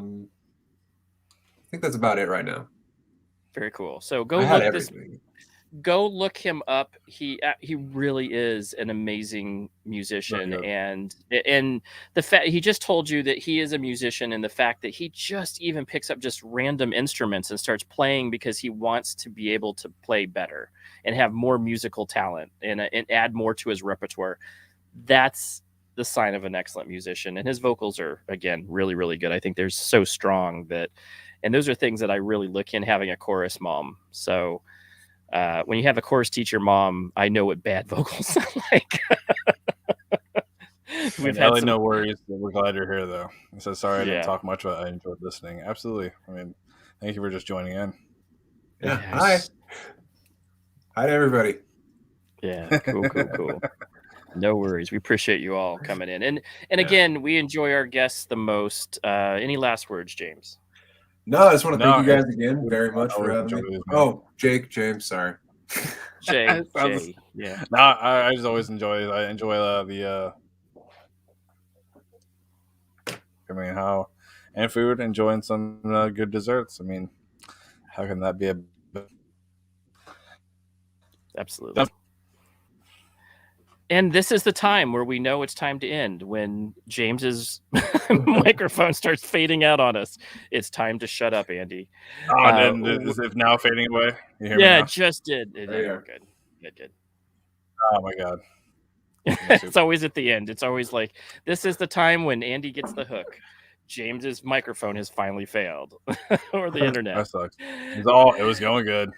think that's about it right now. Very cool. So go look him up. He really is an amazing musician, and the fact he just told you that he is a musician, and the fact that he just even picks up just random instruments and starts playing because he wants to be able to play better and have more musical talent and add more to his repertoire. That's the sign of an excellent musician, and his vocals are, again, really, really good. I think they're so strong and those are things that I really look in having a chorus mom. So when you have a chorus teacher mom, I know what bad vocals sound like. We've had no worries. We're glad you're here, though. So sorry I didn't talk much, but I enjoyed listening. Absolutely. I mean, thank you for just joining in. Yeah. Hi to everybody. Yeah. Cool. No worries. We appreciate you all coming in. And again, we enjoy our guests the most. Any last words, James? No, I just want to thank you guys again very much for having me. James, sorry. Jay, yeah. No, I just always enjoy it. I enjoy and food, enjoying some good desserts. I mean, how can that be Absolutely. And this is the time where we know it's time to end, when James's microphone starts fading out on us. It's time to shut up, Andy. And is it now fading away? You hear me now? It just did. Good. Oh my God. It's always at the end. It's always like, this is the time when Andy gets the hook. James's microphone has finally failed. Or the internet. That sucks. It was going good.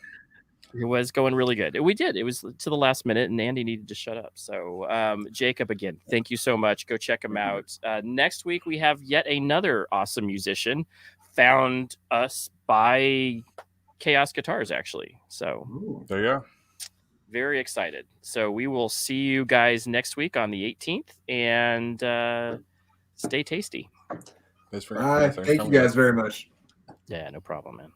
It was going really good. We did. It was to the last minute, and Andy needed to shut up. So, Jacob, again, thank you so much. Go check him out. Next week, we have yet another awesome musician, found us by Chaos Guitars, actually. So, there you go. Very excited. So, we will see you guys next week on the 18th, and stay tasty. Thank you guys very much. Yeah, no problem, man.